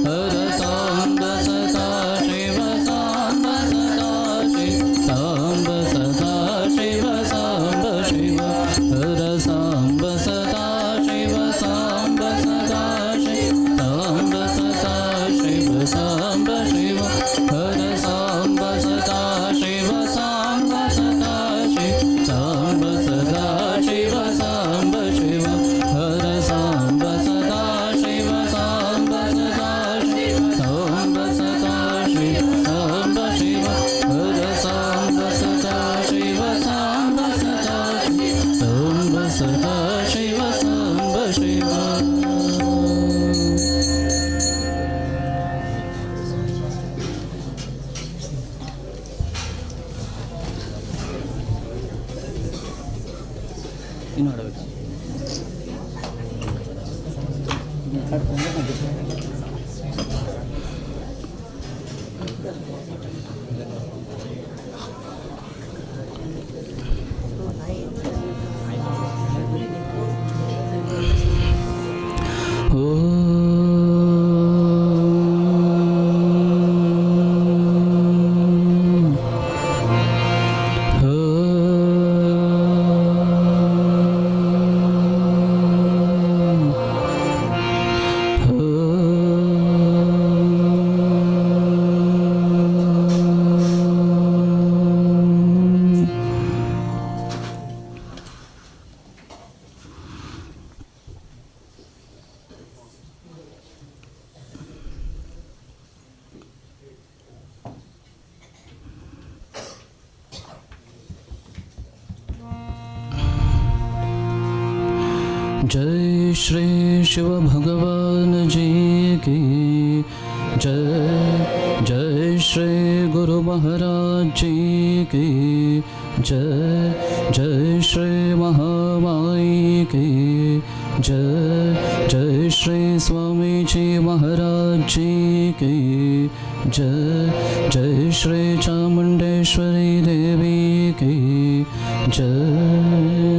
हर सांब सदा शिव सांब सदा शिव सांब सदा शिव सांब शिव हर सांब सदा शिव सांब सदा शिव सांब सदा शिव सांब शिव हर सांब सदा शिव सांब सदा शिव सांब सदा शिव सांब शिव हर सांब सदा शिव सांब सदा शिव सांब सदा शिव सांब शिव हर सांब सदा शिव सांब सदा शिव सांब सदा शिव सांब शिव ಇನ್ನು ಆಡಬೇಕಾ जय श्री शिव भगवान जी की जय जय श्री गुरु महाराज जी की जय जय श्री महामाई की जय जय श्री स्वामी जी महाराज जी की जय जय श्री चामुंडेश्वरी देवी की जय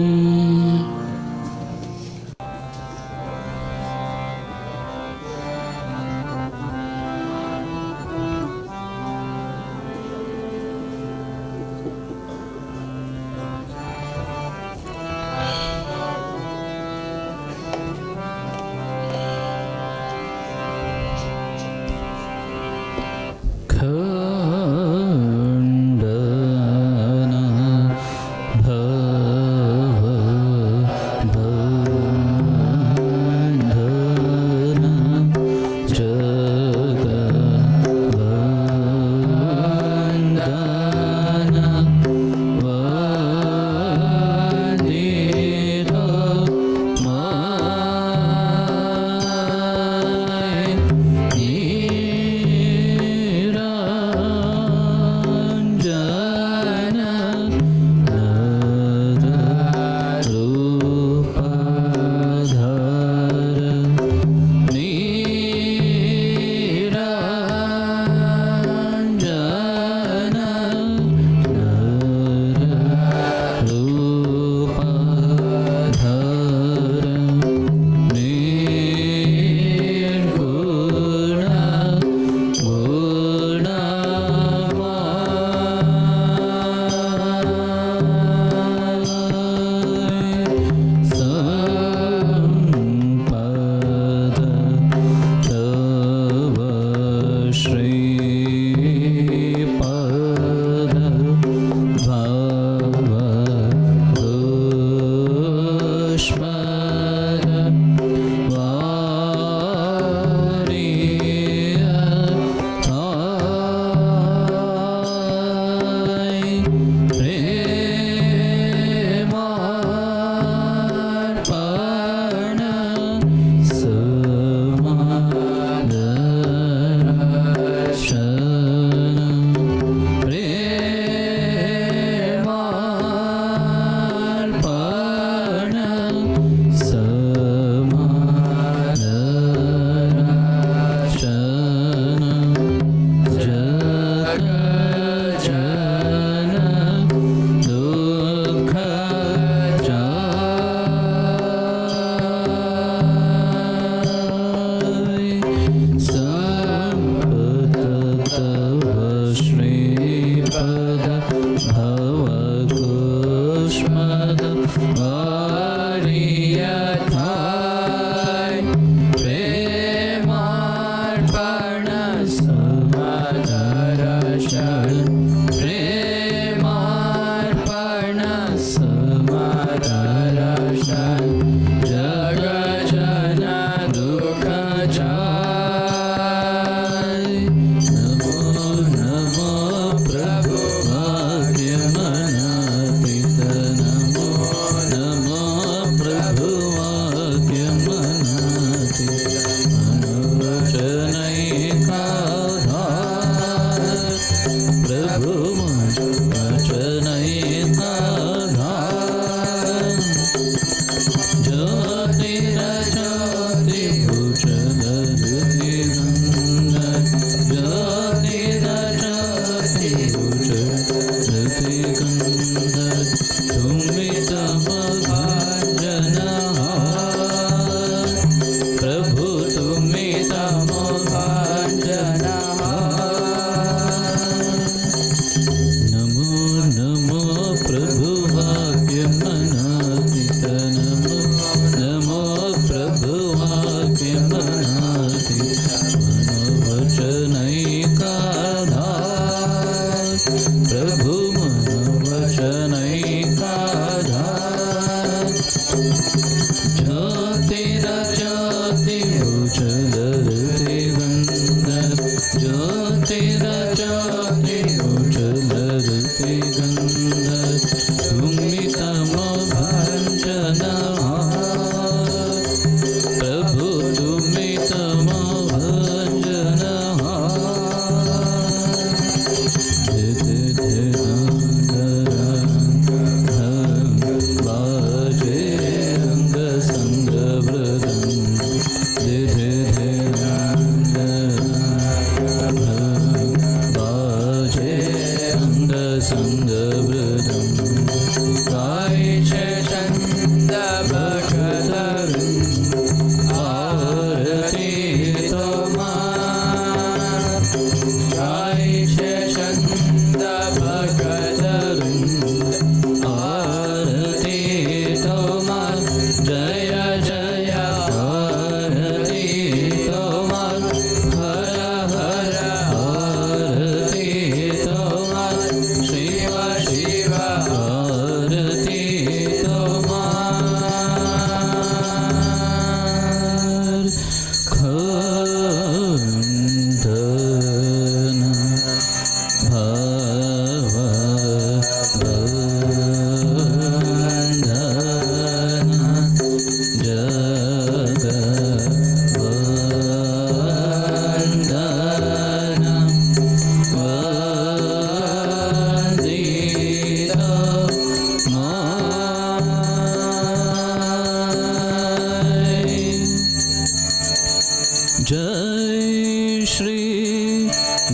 जय श्री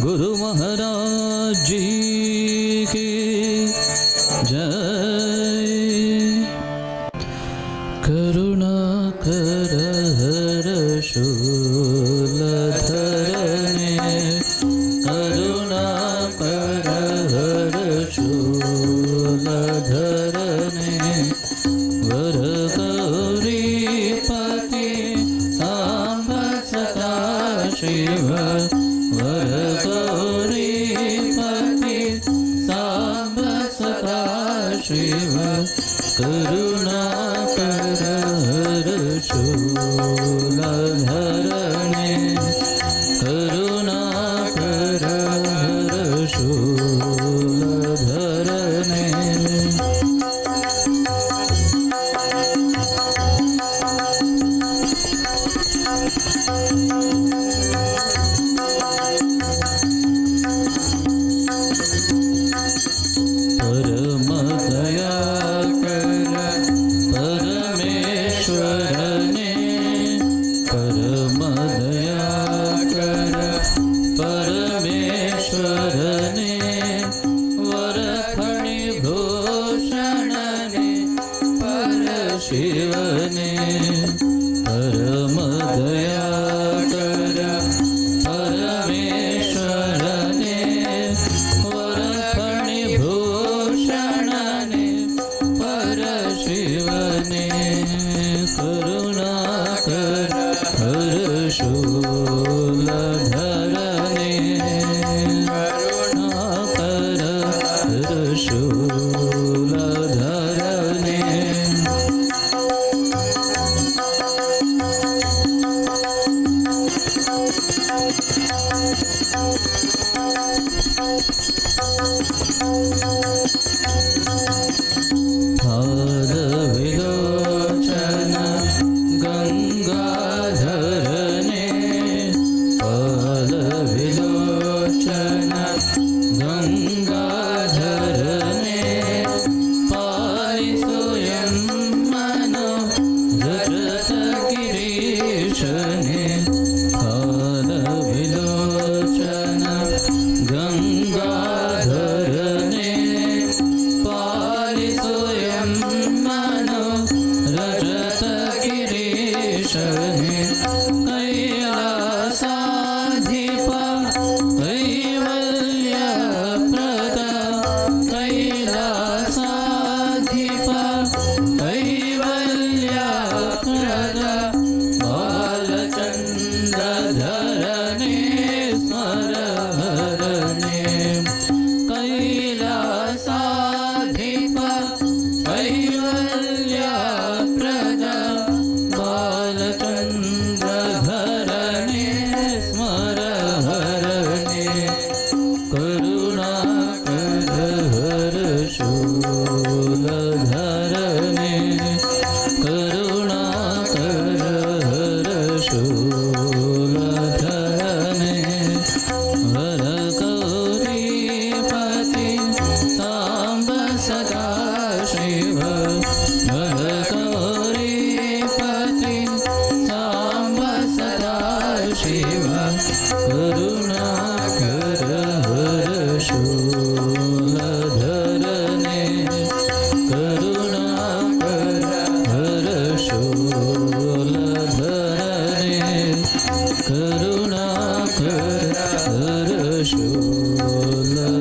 गुरु महाराज जी की जय। करुणाकर हर शूलधरने, करुणाकर हर शूलधरने, वर गौरीपति सांब सदा शिव, वर गौरीपति सांब सदा शिव, करुणाकर हर शूलधरने, करुणाकर हर शूलधरने। परम दया कर परमेश्वरने, परम दया कर परमेश्वरने, वर फणिभूषणने पर शिवने, परम दया कर परमेश्वरने, वर फणिभूषणने पर शिव करुणाकर हर शूलधरने करुणाकर हर शूलधरने पादविलोचन गंगाधरने पादविलोचन गंगाधरने पालिसु यन्मनो रजतगिरीशने पादविलोचन गंगाधरने पालिसु यन्मनो रजतगिरीशने कैलासाधिप कैवल्यप्रद कैलासाधिप कैवल्यप्रद बालचन्द्रधरने स्मरहरणे कैलासाधिप कैवल्यप्रद बालचन्द्रधरणे स्मरहरणे करुणाकर हर शूलधरने करुणाकर हर शूलधरने वरगौरीपति साम्ब सदा शिव वरगौरीपति साम्ब सदा शिव करुणाकर हर शूलधरने करुणाकर हर शूलधरने करुणाकर हर शूलधरने